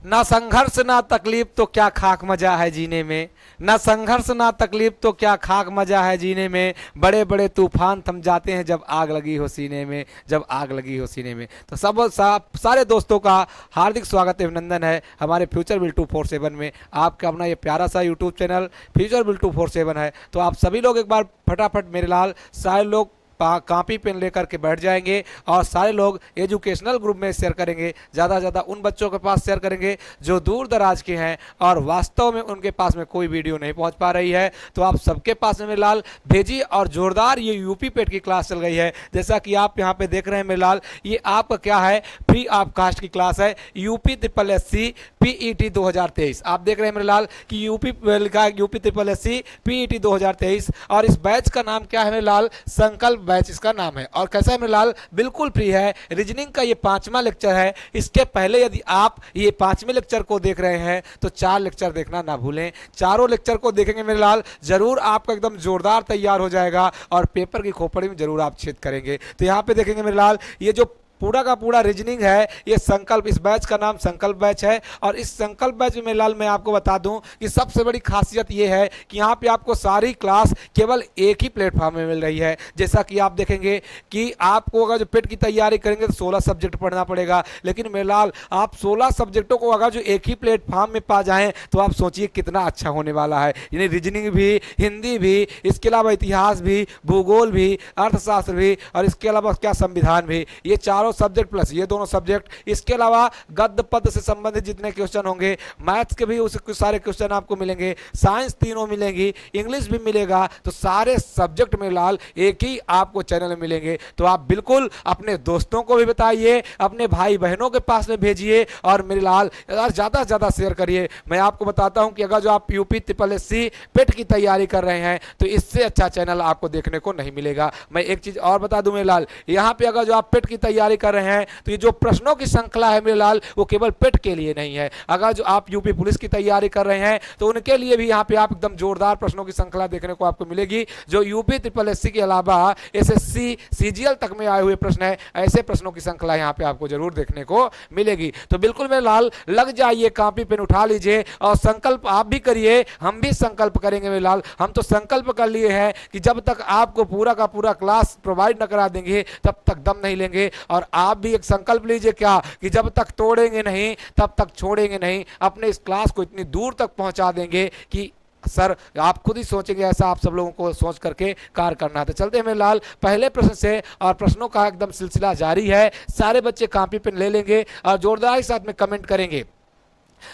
ना संघर्ष ना तकलीफ तो क्या खाक मजा है जीने में, ना संघर्ष ना तकलीफ तो क्या खाक मजा है जीने में, बड़े बड़े तूफान थम जाते हैं जब आग लगी हो सीने में, जब आग लगी हो सीने में। तो सारे दोस्तों का हार्दिक स्वागत है, अभिनंदन है हमारे फ्यूचर बिल 247 में। आपका अपना ये प्यारा सा यूट्यूब चैनल फ्यूचर बिल 247 है। तो आप सभी लोग एक बार फटाफट मेरे लाल सारे लोग कॉपी पेन लेकर के बैठ जाएंगे और सारे लोग एजुकेशनल ग्रुप में शेयर करेंगे, ज़्यादा से ज़्यादा उन बच्चों के पास शेयर करेंगे जो दूर दराज के हैं और वास्तव में उनके पास में कोई वीडियो नहीं पहुंच पा रही है। तो आप सबके पास में मेरे लाल भेजिए और जोरदार ये यूपी पेट की क्लास चल गई है। जैसा कि आप यहाँ पे देख रहे हैं मेरे लाल, ये आपका क्या है, फ्री ऑफ कास्ट की क्लास है, यूपी SSC PET 2023। आप देख रहे हैं मेरे लाल कि यूपी लिखा है यूपी SSC PET 2023 और इस बैच का नाम क्या है मेरे लाल, संकल्प बैच इसका नाम है। और कैसा है मेरे लाल, बिल्कुल फ्री है। रीजनिंग का ये 5वां लेक्चर है। इसके पहले यदि आप ये 5वें लेक्चर को देख रहे हैं तो 4 लेक्चर देखना ना भूलें। चारों लेक्चर को देखेंगे मेरे लाल, जरूर आपका एकदम जोरदार तैयार हो जाएगा और पेपर की खोपड़ी में जरूर आप छेद करेंगे। तो यहाँ पे देखेंगे मेरे लाल, ये जो पूरा का पूरा रीजनिंग है, ये संकल्प, इस बैच का नाम संकल्प बैच है। और इस संकल्प बैच में मेरे लाल मैं आपको बता दूं कि सबसे बड़ी खासियत ये है कि यहाँ पे आपको सारी क्लास केवल एक ही प्लेटफॉर्म में मिल रही है। जैसा कि आप देखेंगे कि आपको अगर जो पेट की तैयारी करेंगे तो 16 सब्जेक्ट पढ़ना पड़ेगा, लेकिन मेरे लाल आप 16 सब्जेक्टों को अगर जो एक ही प्लेटफॉर्म में पा जाएं तो आप सोचिए कितना अच्छा होने वाला है। यानी रीजनिंग भी, हिंदी भी, इसके अलावा इतिहास भी, भूगोल भी, अर्थशास्त्र भी और इसके अलावा क्या संविधान भी, ये चारों सब्जेक्ट प्लस ये दोनों सब्जेक्ट, इसके अलावा गद्य पद से संबंधित जितने क्वेश्चन होंगे, मैथ्स के भी उस सारे क्वेश्चन आपको मिलेंगे, साइंस तीनों मिलेंगी, इंग्लिश भी मिलेगा। तो सारे सब्जेक्ट में लाल एक ही आपको चैनल में मिलेंगे। तो आप बिल्कुल अपने दोस्तों को भी बताइए, अपने भाई बहनों के पास में भेजिए और मेरे लाल ज़्यादा से ज़्यादा शेयर करिए। मैं आपको बताता हूं कि अगर जो आप यूपी SSC पेट की तैयारी कर रहे हैं तो इससे अच्छा चैनल आपको देखने को नहीं मिलेगा। मैं एक चीज़ और बता दूं मेरे लाल, यहाँ पे अगर जो आप पेट की तैयारी कर रहे हैं तो ये जो प्रश्नों की श्रृंखला है मेरे लाल, वो केवल पेट के लिए नहीं है। अगर जो आप यूपी पुलिस की तैयारी कर रहे हैं तो उनके लिए भी यहाँ पे आप एकदम जोरदार प्रश्नों की श्रृंखला देखने को आपको मिलेगी। जो यूपी SSC के अलावा SSC CGL तक में आए हुए प्रश्न है, ऐसे प्रश्नों की श्रृंखला यहाँ पे आपको जरूर देखने को मिलेगी। तो बिल्कुल मेरे लाल लग जाइए, कॉपी पेन उठा लीजिए और संकल्प आप भी करिए, हम भी संकल्प करेंगे मेरे लाल। हम तो संकल्प कर लिए हैं कि जब तक आपको पूरा का पूरा क्लास प्रोवाइड न करा देंगे तब तक दम नहीं लेंगे। और आप भी एक संकल्प लीजिए क्या, कि जब तक तोड़ेंगे नहीं तब तक छोड़ेंगे नहीं। अपने इस क्लास को इतनी दूर तक पहुंचा देंगे कि सर आप खुद ही सोचेंगे, ऐसा आप सब लोगों को सोच करके कार्य करना है। तो चलते हैं मेरे लाल पहले प्रश्न से, और प्रश्नों का एकदम सिलसिला जारी है। सारे बच्चे कॉपी पेन ले लेंगे और जोरदार के साथ में कमेंट करेंगे।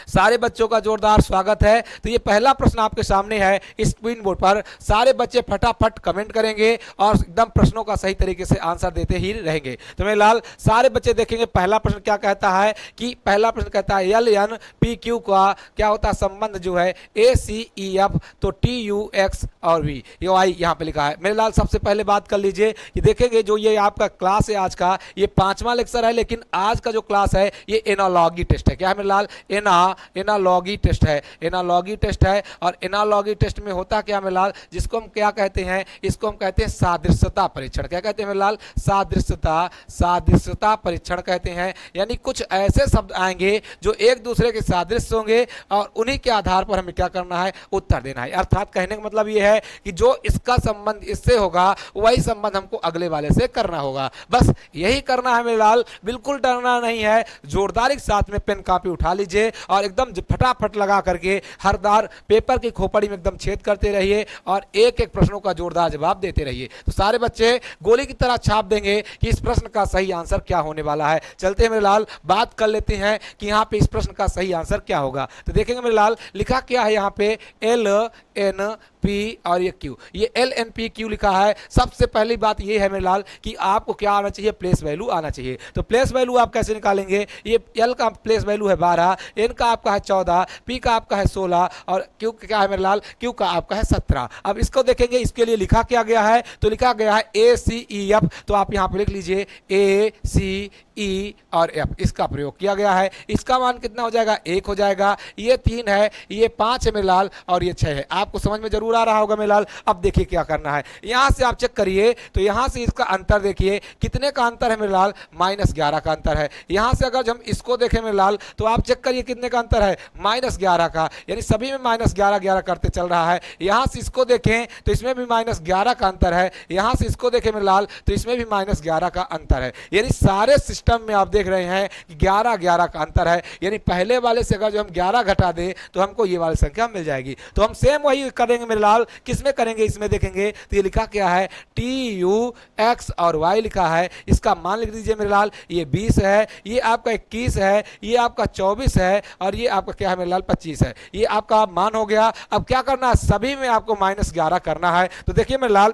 सारे बच्चों का जोरदार स्वागत है। तो ये पहला प्रश्न आपके सामने है स्क्रीन बोर्ड पर, सारे बच्चे फटाफट कमेंट करेंगे और एकदम प्रश्नों का सही तरीके से आंसर देते ही रहेंगे। तो मेरे लाल सारे बच्चे देखेंगे पहला प्रश्न क्या कहता है, कि पहला प्रश्न कहता है LNPQ का क्या होता है संबंध जो है ACEF, तो TUX और V, ये आई यहाँ पे लिखा है। मेरे लाल सबसे पहले बात कर लीजिए कि देखेंगे जो ये आपका क्लास है आज का, ये 5वां लेक्चर है, लेकिन आज का जो क्लास है ये एनालॉगी टेस्ट है। क्या है मेरे लाल, एनालॉगी टेस्ट है। एनालॉगी टेस्ट है और एनालॉगी टेस्ट में होता क्या मेरे लाल, जिसको हम क्या कहते हैं, इसको हम कहते हैं सादृश्यता परीक्षण। क्या कहते हैं मेरे लाल, सादृश्यता परीक्षण कहते हैं। यानी कुछ ऐसे शब्द आएंगे जो एक दूसरे के सादृश्य होंगे और उन्हीं के आधार पर हमें क्या करना है, उत्तर देना है। अर्थात कहने का मतलब यह है कि जो इसका संबंध इससे होगा वही संबंध हमको अगले वाले से करना होगा। बस यही करना है मेरे लाल, बिल्कुल डरना नहीं है। जोरदारी के साथ में पेन कॉपी उठा लीजिए और एकदम फटाफट लगा करके हरदार पेपर की खोपड़ी में एकदम छेद करते रहिए और एक एक प्रश्नों का जोरदार जवाब देते रहिए। तो सारे बच्चे गोली की तरह छाप देंगे कि इस प्रश्न का सही आंसर क्या होने वाला है। चलते हैं मेरे लाल, बात कर लेते हैं कि यहाँ पे इस प्रश्न का सही आंसर क्या होगा। तो देखेंगे मेरे लाल लिखा क्या है यहाँ पे, LNP और ये Q, ये LNPQ लिखा है। सबसे पहली बात ये है मेरे लाल कि आपको क्या आना चाहिए, प्लेस वैल्यू आना चाहिए। तो प्लेस वैल्यू आप कैसे निकालेंगे, ये L का प्लेस वैल्यू है 12, N का आपका है 14, P का आपका है 16 और Q क्या है मेरे लाल, Q का आपका है 17। अब इसको देखेंगे, इसके लिए लिखा क्या गया है, तो लिखा गया है ACEF। तो आप यहाँ पे लिख लीजिए ACEF ई और एफ, इसका प्रयोग किया गया है। इसका मान कितना हो जाएगा, 1 हो जाएगा। ये 3 है, ये 5 है मेरे लाल, और ये 6 है। आपको समझ में जरूर आ रहा होगा मेरे लाल। अब देखिए क्या करना है, यहां से आप चेक करिए तो यहां से इसका अंतर देखिए कितने का अंतर है मेरे लाल, -11 का अंतर है। यहां से अगर हम इसको देखें मेरे लाल तो आप चेक करिए कितने का अंतर है, -11 का, यानी सभी में -11 करते चल रहा है। यहां से इसको देखें तो इसमें भी -11 का अंतर है। यहां से इसको देखें मेरे लाल तो इसमें भी -11 का अंतर है। यानी सारे सिस्टम में आप देख रहे हैं 11 का अंतर है। यानी पहले वाले से अगर जो हम 11 घटा दें तो हमको ये वाली संख्या मिल जाएगी। तो हम सेम वही करेंगे मेरे लाल, किसमें करेंगे, इसमें देखेंगे तो ये लिखा क्या है, TU X और Y लिखा है। इसका मान लिख दीजिए मेरे लाल, ये 20 है, ये आपका 21 है, ये आपका 24 है, और ये आपका क्या है मेरे लाल, 25 है। ये आपका मान हो गया। अब क्या करना है, सभी में आपको -11 करना है। तो देखिए मेरे लाल,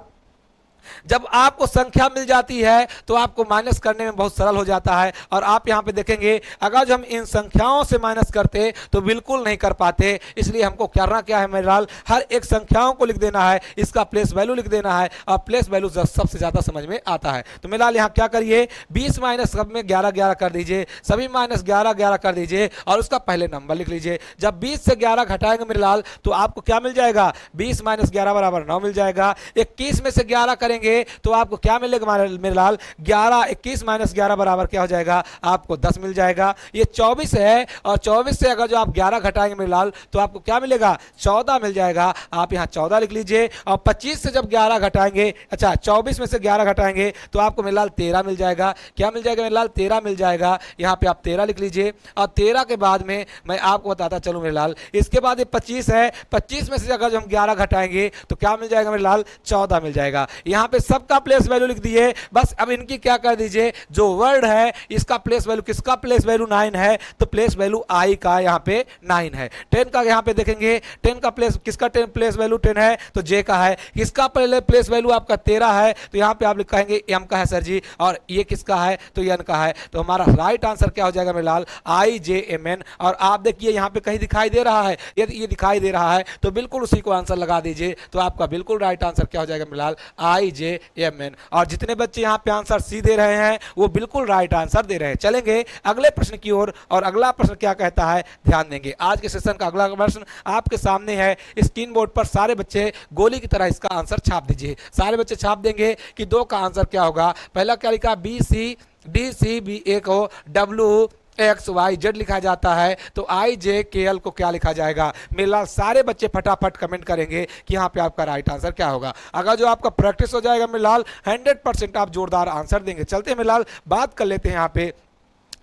जब आपको संख्या मिल जाती है तो आपको माइनस करने में बहुत सरल हो जाता है। और आप यहां पे देखेंगे अगर जो हम इन संख्याओं से माइनस करते तो बिल्कुल नहीं कर पाते। इसलिए हमको करना क्या है मेरे लाल, हर एक संख्याओं को लिख देना है, इसका प्लेस वैल्यू लिख देना है, और प्लेस वैल्यू सबसे ज्यादा समझ में आता है। तो मेरे लाल यहां क्या करिए, 20 माइनस सब में 11 कर दीजिए, सभी -11 कर दीजिए, और उसका पहले नंबर लिख लीजिए। जब 20 से 11 घटाएंगे मेरे लाल तो आपको क्या मिल जाएगा, 20 - 11 बराबर 9 मिल जाएगा। 21 में से 11 करेंगे तो आपको क्या मिलेगा मेरे लाल, 21 - 11 बराबर क्या हो जाएगा, आपको 10 मिल जाएगा। ये 24 है, और 24 से अगर जो आप 11 घटाएंगे मेरे लाल तो आपको क्या मिलेगा, 14 मिल जाएगा। आप यहाँ 14 लिख लीजिए। और 25 से जब 11 घटाएंगे, अच्छा 24 में से 11 घटाएंगे तो आपको मेरे लाल 13 मिल जाएगा। क्या मिल जाएगा मेरे लाल, 13 मिल जाएगा। यहाँ पे आप 13 लिख लीजिए। और 13 के बाद में मैं आपको बताता चलूँ मेरे लाल, इसके बाद ये 25 है, 25 में से अगर जो हम 11 घटाएंगे तो क्या मिल जाएगा मेरे लाल, 14 मिल जाएगा। यहाँ पे सबका प्लेस वैल्यू लिख दिए। बस अब इनकी क्या कर दीजिए, जो वर्ड है इसका प्लेस वैल्यू, किसका प्लेस वैल्यू 9 है, तो प्लेस वैल्यू आई का यहाँ पे 9 है। 10 का यहाँ पे देखेंगे, 10 का प्लेस, किसका प्लेस वैल्यू 10 है, तो जे का है। किसका पहले प्लेस वैल्यू आपका 13 है, तो यहाँ पे आप कहेंगे एम का है सर जी, और ये किसका है, तो एन का है। तो हमारा राइट आंसर क्या हो जाएगा मेरे लाल, IJMN। और आप देखिए यहाँ पे कहीं दिखाई दे रहा है, यदि ये दिखाई दे रहा है तो बिल्कुल उसी को आंसर लगा दीजिए। तो आपका बिल्कुल राइट आंसर क्या हो जाएगा मेरे लाल, IJMN। और जितने बच्चे यहाँ पे आंसर सी दे रहे हैं वो बिल्कुल राइट आंसर दे रहे हैं। चलेंगे अगले प्रश्न की ओर, और अगला प्रश्न क्या कहता है, ध्यान देंगे। आज के सेशन का अगला प्रश्न आपके सामने है, स्क्रीन बोर्ड पर सारे बच्चे गोली की तरह इसका आंसर छाप दीजिए। सारे बच्चे छाप देंगे कि 2 का आंसर क्या होगा। पहला क्या लिखा, BCDCB, एक हो WXYZ लिखा जाता है, तो IJKL को क्या लिखा जाएगा। मेरे लाल सारे बच्चे फटाफट कमेंट करेंगे कि यहाँ पे आपका राइट आंसर क्या होगा। अगर जो आपका प्रैक्टिस हो जाएगा मेरे लाल 100% आप जोरदार आंसर देंगे। चलते हैं मेरे लाल, बात कर लेते हैं यहाँ पे।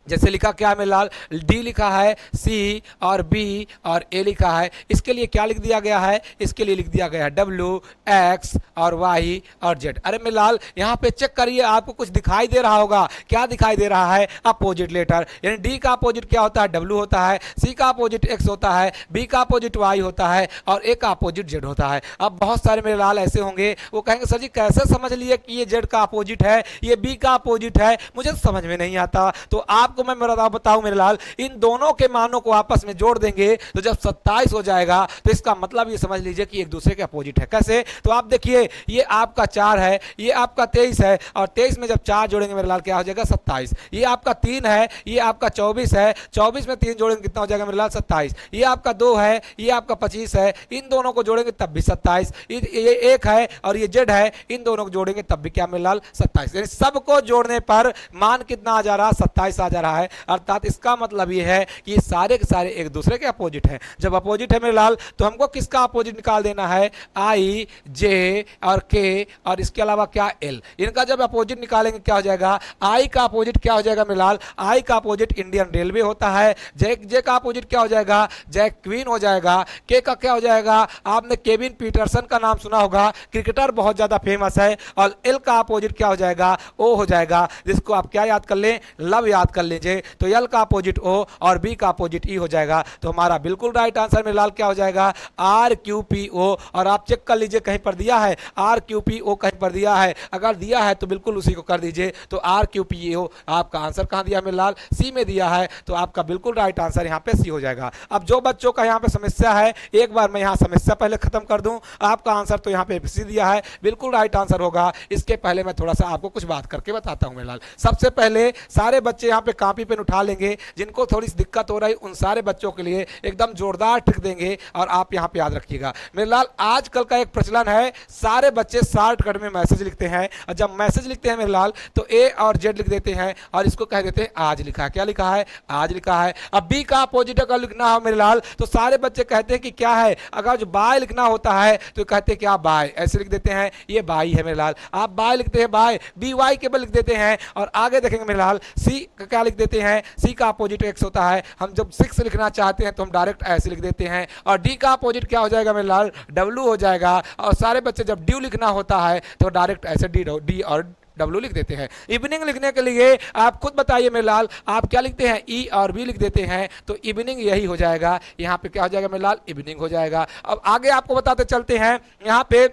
जैसे लिखा क्या है मेरे लाल, डी लिखा है, सी और बी और ए लिखा है। इसके लिए क्या लिख दिया गया है, इसके लिए लिख दिया गया है WX और Y और Z। अरे मेरे लाल यहाँ पे चेक करिए, आपको कुछ दिखाई दे रहा होगा। क्या दिखाई दे रहा है, अपोजिट लेटर। यानी डी का अपोजिट क्या होता है, W होता है, सी का अपोजिट X होता है, बी का अपोजिट Y होता है, और ए का अपोजिट Z होता है। अब बहुत सारे मेरे लाल ऐसे होंगे वो कहेंगे सर जी कैसे समझ लिए कि ये Z का अपोजिट है, ये बी का अपोजिट है, मुझे समझ में नहीं आता। तो आप को मैं बताऊं मेरे लाल, इन दोनों के मानों को आपस में जोड़ देंगे तो जब 27 हो जाएगा तो इसका मतलब ये समझ लीजिए कि एक दूसरे के अपोजिट है। कैसे, तो आप देखिए ये आपका 4 है, ये आपका 23 है, और 23 में जब 4 जोड़ेंगे मेरे लाल क्या हो जाएगा, 27। ये आपका 3 है, ये आपका 24 है, 24 में 3 जोड़ेंगे कितना हो जाएगा मेरे लाल, 27। ये आपका 2 है, ये आपका 25 है, इन दोनों को जोड़ेंगे तब भी 27। ये 1 है और ये Z है, इन दोनों को जोड़ेंगे तब भी क्या मेरे लाल, 27। यानी सबको जोड़ने पर मान कितना आ जा रहा है, 27 आ जा रहा है। अर्थात इसका मतलब ये है कि ये सारे के सारे एक दूसरे के अपोजिट हैं। जब अपोजिट है मेरे लाल तो हमको किसका अपोजिट निकाल देना है, I, J और K, और इसके अलावा क्या, L। इनका जब अपोजिट निकालेंगे क्या हो जाएगा, I का अपोजिट क्या हो जाएगा मेरे लाल, I का अपोजिट इंडियन रेलवे होता है। J का अपोजिट क्या हो जाएगा, जैक क्वीन हो जाएगा। K का क्या हो जाएगा, आपने केविन पीटरसन का नाम सुना होगा, क्रिकेटर बहुत ज्यादा फेमस है। और L का अपोजिट क्या हो जाएगा, O हो जाएगा, जिसको आप क्या याद कर लें, लव याद कर लीजिए तो यल का अपोजिट ओ और बी का अपोजिट ई हो जाएगा। तो हमारा बिल्कुल राइट आंसर मेरे लाल क्या हो जाएगा, आर क्यू पी ओ। और आप चेक कर लीजिए कहीं पर दिया है आर क्यू पी ओ, कहीं पर दिया है, अगर दिया है तो बिल्कुल उसी को कर दीजिए। तो आर क्यू पी ओ आपका आंसर कहां दिया मेरे लाल, सी में दिया है। तो आपका बिल्कुल राइट आंसर यहां पे सी हो जाएगा। अब जो बच्चों का यहां पे समस्या है, एक बार मैं यहां समस्या पहले खत्म कर दूं। आपका आंसर तो यहां पे सी दिया है, बिल्कुल राइट आंसर होगा। इसके पहले मैं थोड़ा सा आपको कुछ बात करके बताता हूं मेरे लाल। सबसे पहले सारे बच्चे यहां पे कॉपी पेन उठा लेंगे, जिनको थोड़ी सी दिक्कत हो रही उन सारे बच्चों के लिए एकदम जोरदार ट्रिक देंगे और आप यहां पे याद रखिएगा मेरे लाल। आजकल का एक प्रचलन है, सारे बच्चे शॉर्टकट में मैसेज लिखते हैं, और जब मैसेज लिखते हैं मेरे लाल तो ए और जेड लिख देते हैं और इसको कह देते हैं आज लिखा है। क्या लिखा है, आज लिखा है। अब बी का अपोजिट अगर लिखना हो मेरे लाल तो सारे बच्चे कहते हैं कि क्या है, अगर जो बाय लिखना होता है तो कहते हैं क्या बाय, ऐसे लिख देते हैं, ये बाई है मेरे लाल। आप बाय लिखते हैं बाय, बी वाई केवल लिख देते हैं। और आगे देखेंगे मेरे लाल सी का क्या लिख देते हैं, सी का अपोजिट एक्स होता है। हम जब 6 लिखना चाहते हैं तो हम डायरेक्ट ऐसे लिख देते हैं। और डी का अपोजिट क्या हो जाएगा मेरे लाल, डब्ल्यू हो जाएगा। और सारे बच्चे जब ड्यू लिखना होता है तो डायरेक्ट ऐसे डी और डब्ल्यू लिख देते हैं। इवनिंग लिखने के लिए आप खुद बताइए मेरे लाल, आप क्या लिखते हैं, ई और बी लिख देते हैं। तो इवनिंग यही हो जाएगा, यहाँ पे क्या हो जाएगा मेरे लाल, इवनिंग हो जाएगा। अब आगे आपको बताते चलते हैं, यहाँ पे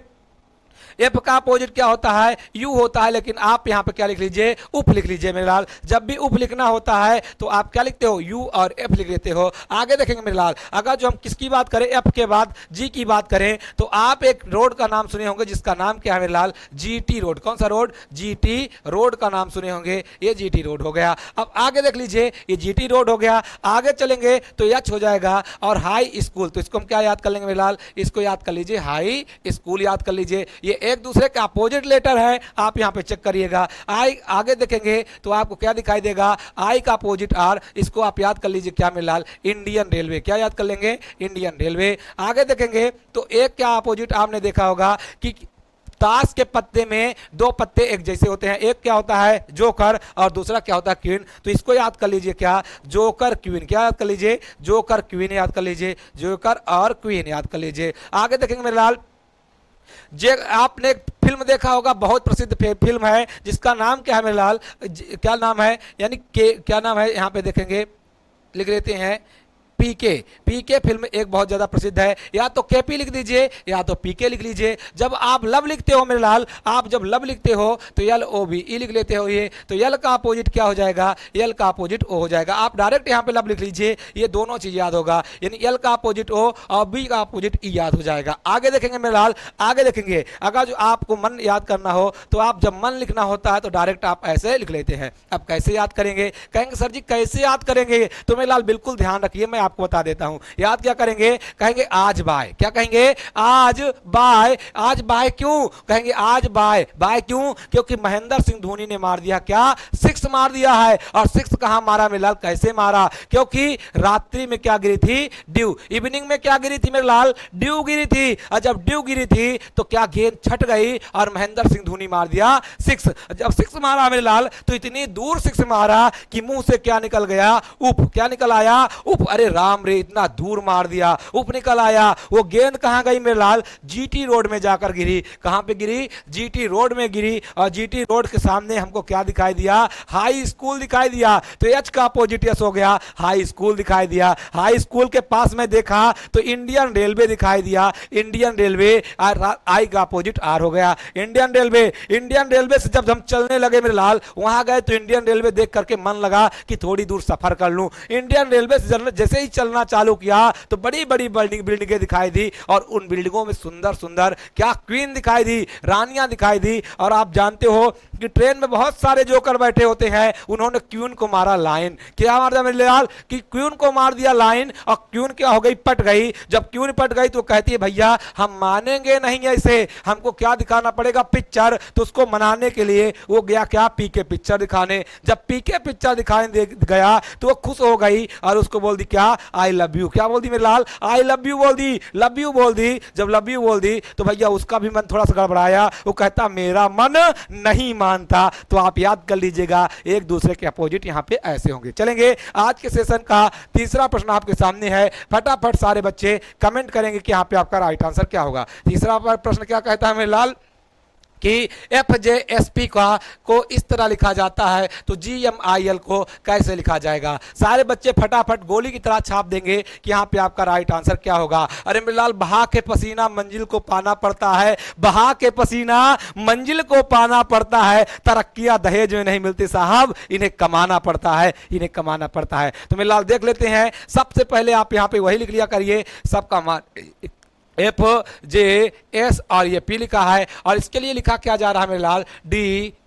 एफ का अपोजिट क्या होता है, यू होता है, लेकिन आप यहां पे क्या लिख लीजिए, उप लिख लीजिए मेरे लाल। जब भी उप लिखना होता है तो आप क्या लिखते हो, यू और एफ लिख देते हो। आगे देखेंगे मेरे लाल, अगर जो हम किसकी बात करें, एफ के बाद जी की बात करें तो आप एक रोड का नाम सुने होंगे जिसका नाम क्या है मेरे लाल, जीटी रोड। कौन सा रोड, जीटी रोड का नाम सुने होंगे, ये जीटी रोड हो गया। अब आगे देख लीजिए, ये जीटी रोड हो गया। आगे चलेंगे तो एच हो जाएगा और हाई स्कूल, तो इसको हम क्या याद कर लेंगे मेरे लाल, इसको याद कर लीजिए, हाई स्कूल याद कर लीजिए। ये एक दूसरे के अपोजिट लेटर है, आप यहां पे चेक करिएगा। आई आगे देखेंगे तो आपको क्या दिखाई देगा, आई का अपोजिट आर, इसको आप याद कर लीजिए क्या मेरे लाल, इंडियन रेलवे। क्या याद कर लेंगे, इंडियन रेलवे। आगे देखेंगे तो एक क्या अपोजिट आपने देखा होगा कि ताश के पत्ते में दो पत्ते एक जैसे होते हैं, एक क्या होता है जोकर और दूसरा क्या होता है क्वीन। तो इसको याद कर लीजिए क्या, जोकर क्वीन। क्या याद कर लीजिए, जोकर क्वीन याद कर लीजिए, जोकर और क्वीन याद कर लीजिए। आगे देखेंगे मेरे लाल, जे आपने एक फिल्म देखा होगा, बहुत प्रसिद्ध फिल्म है जिसका नाम क्या है मेरे लाल, क्या नाम है, यानी क्या नाम है, यहां पे देखेंगे लिख लेते हैं पीके। पीके फिल्म एक बहुत ज्यादा प्रसिद्ध है, या तो केपी लिख दीजिए या तो पीके लिख लीजिए। जब आप लव लिखते हो मेरे लाल, आप जब लव लिखते हो तो यल ओ बी ई लिख लेते हो, ये तो यल का अपोजिट क्या हो जाएगा, यल का अपोजिट ओ हो जाएगा। आप डायरेक्ट यहां पे लव लिख लीजिए, ये दोनों चीज याद होगा, यानी यल का अपोजिट ओ और बी का अपोजिट ई याद हो जाएगा। आगे देखेंगे मेरे लाल, आगे देखेंगे अगर जो आपको मन याद करना हो तो आप जब मन लिखना होता है तो डायरेक्ट आप ऐसे लिख लेते हैं। अब कैसे याद करेंगे, कहेंगे सर जी कैसे याद करेंगे, तो मेरे लाल बिल्कुल ध्यान रखिए, मैं आपको बता देता हूं। याद क्या करेंगे, कहेंगे आज बाय। क्या कहेंगे, आज बाय। आज बाय क्यों कहेंगे, आज बाय। बाय क्यों, क्योंकि महेंद्र सिंह धोनी ने मार दिया क्या, 6 मार दिया है। और 6 कहां मारा मेरे लाल, कैसे मारा, क्योंकि रात्रि में क्या गिरी थी, ड्यू। इवनिंग में क्या गिरी थी मेरे लाल, ड्यू गिरी थी। और जब ड्यू गिरी थी तो क्या गेंद छट गई और महेंद्र सिंह धोनी मार दिया 6। जब 6 मारा मेरे लाल तो इतनी दूर 6 मारा कि मुंह से क्या निकल गया, उप। क्या निकल आया, उप। अरे राम रे, इतना दूर मार दिया, उप निकल आया। वो गेंद कहां गई मेरे लाल, जीटी रोड में जाकर गिरी। कहां पे गिरी, जीटी रोड में गिरी। और जीटी रोड के सामने हमको क्या दिखाई दिया, हाई स्कूल दिखाई दिया। तो एच का अपोजिट एस हो गया, हाई स्कूल दिखाई दिया। हाई स्कूल के पास में देखा तो इंडियन रेलवे दिखाई दिया, इंडियन रेलवे। आई का अपोजिट आर हो गया, इंडियन रेलवे। इंडियन रेलवे से जब हम चलने लगे मेरे लाल, वहां गए तो इंडियन रेलवे देख करके मन लगा कि थोड़ी दूर सफर कर लूं। इंडियन रेलवे से जैसे ही चलना चालू किया तो बड़ी बड़ी बिल्डिंगें दिखाई दी, और उन बिल्डिंगों में सुंदर सुंदर क्या क्वीन दिखाई दी, रानियां दिखाई दी। और आप जानते हो कि ट्रेन में बहुत सारे जोकर बैठे होते हैं, उन्होंने क्वीन को मारा लाइन। क्या मार दिया मेरे लाल, कि क्वीन को मार दिया लाइन। और क्वीन क्या हो गई, पट गई। जब क्वीन पट गई तो कहती है भैया हम मानेंगे नहीं ऐसे, हमको क्या दिखाना पड़ेगा, पिक्चर। तो उसको मनाने के लिए वो गया क्या, पीके पिक्चर दिखाने। जब पीके पिक्चर दिखाने गया तो वो खुश हो गई और उसको बोल दी क्या, आई लव यू। क्या बोल दी मेरे लाल, आई लव यू बोल दी, लव यू बोल दी। जब लव यू बोल दी तो भैया उसका भी मन थोड़ा सा गड़बड़ाया, वो कहता मेरा मन नहीं मानता। तो आप याद कर लीजिएगा, एक दूसरे के अपोजिट यहां पे ऐसे होंगे। चलेंगे, आज के सेशन का तीसरा प्रश्न आपके सामने है। फटाफट सारे बच्चे कमेंट करेंगे कि यहां पे आपका राइट आंसर क्या होगा। तीसरा प्रश्न क्या कहता है मेरे लाल, कि FJSP को इस तरह लिखा जाता है, तो GMIL को कैसे लिखा जाएगा। सारे बच्चे फटाफट गोली की तरह छाप देंगे कि यहाँ पे आपका राइट आंसर क्या होगा। अरे मेरे लाल, बहा के पसीना मंजिल को पाना पड़ता है, बहा के पसीना मंजिल को पाना पड़ता है, तरक्कियां दहेज में नहीं मिलती साहब, इन्हें कमाना पड़ता है, इन्हें कमाना पड़ता है। तो मेरे लाल देख लेते हैं, सबसे पहले आप यहाँ पे वही लिख लिया करिए, सबका मान FJS और ये P लिखा है, और इसके लिए लिखा क्या जा रहा है मेरे लाल, D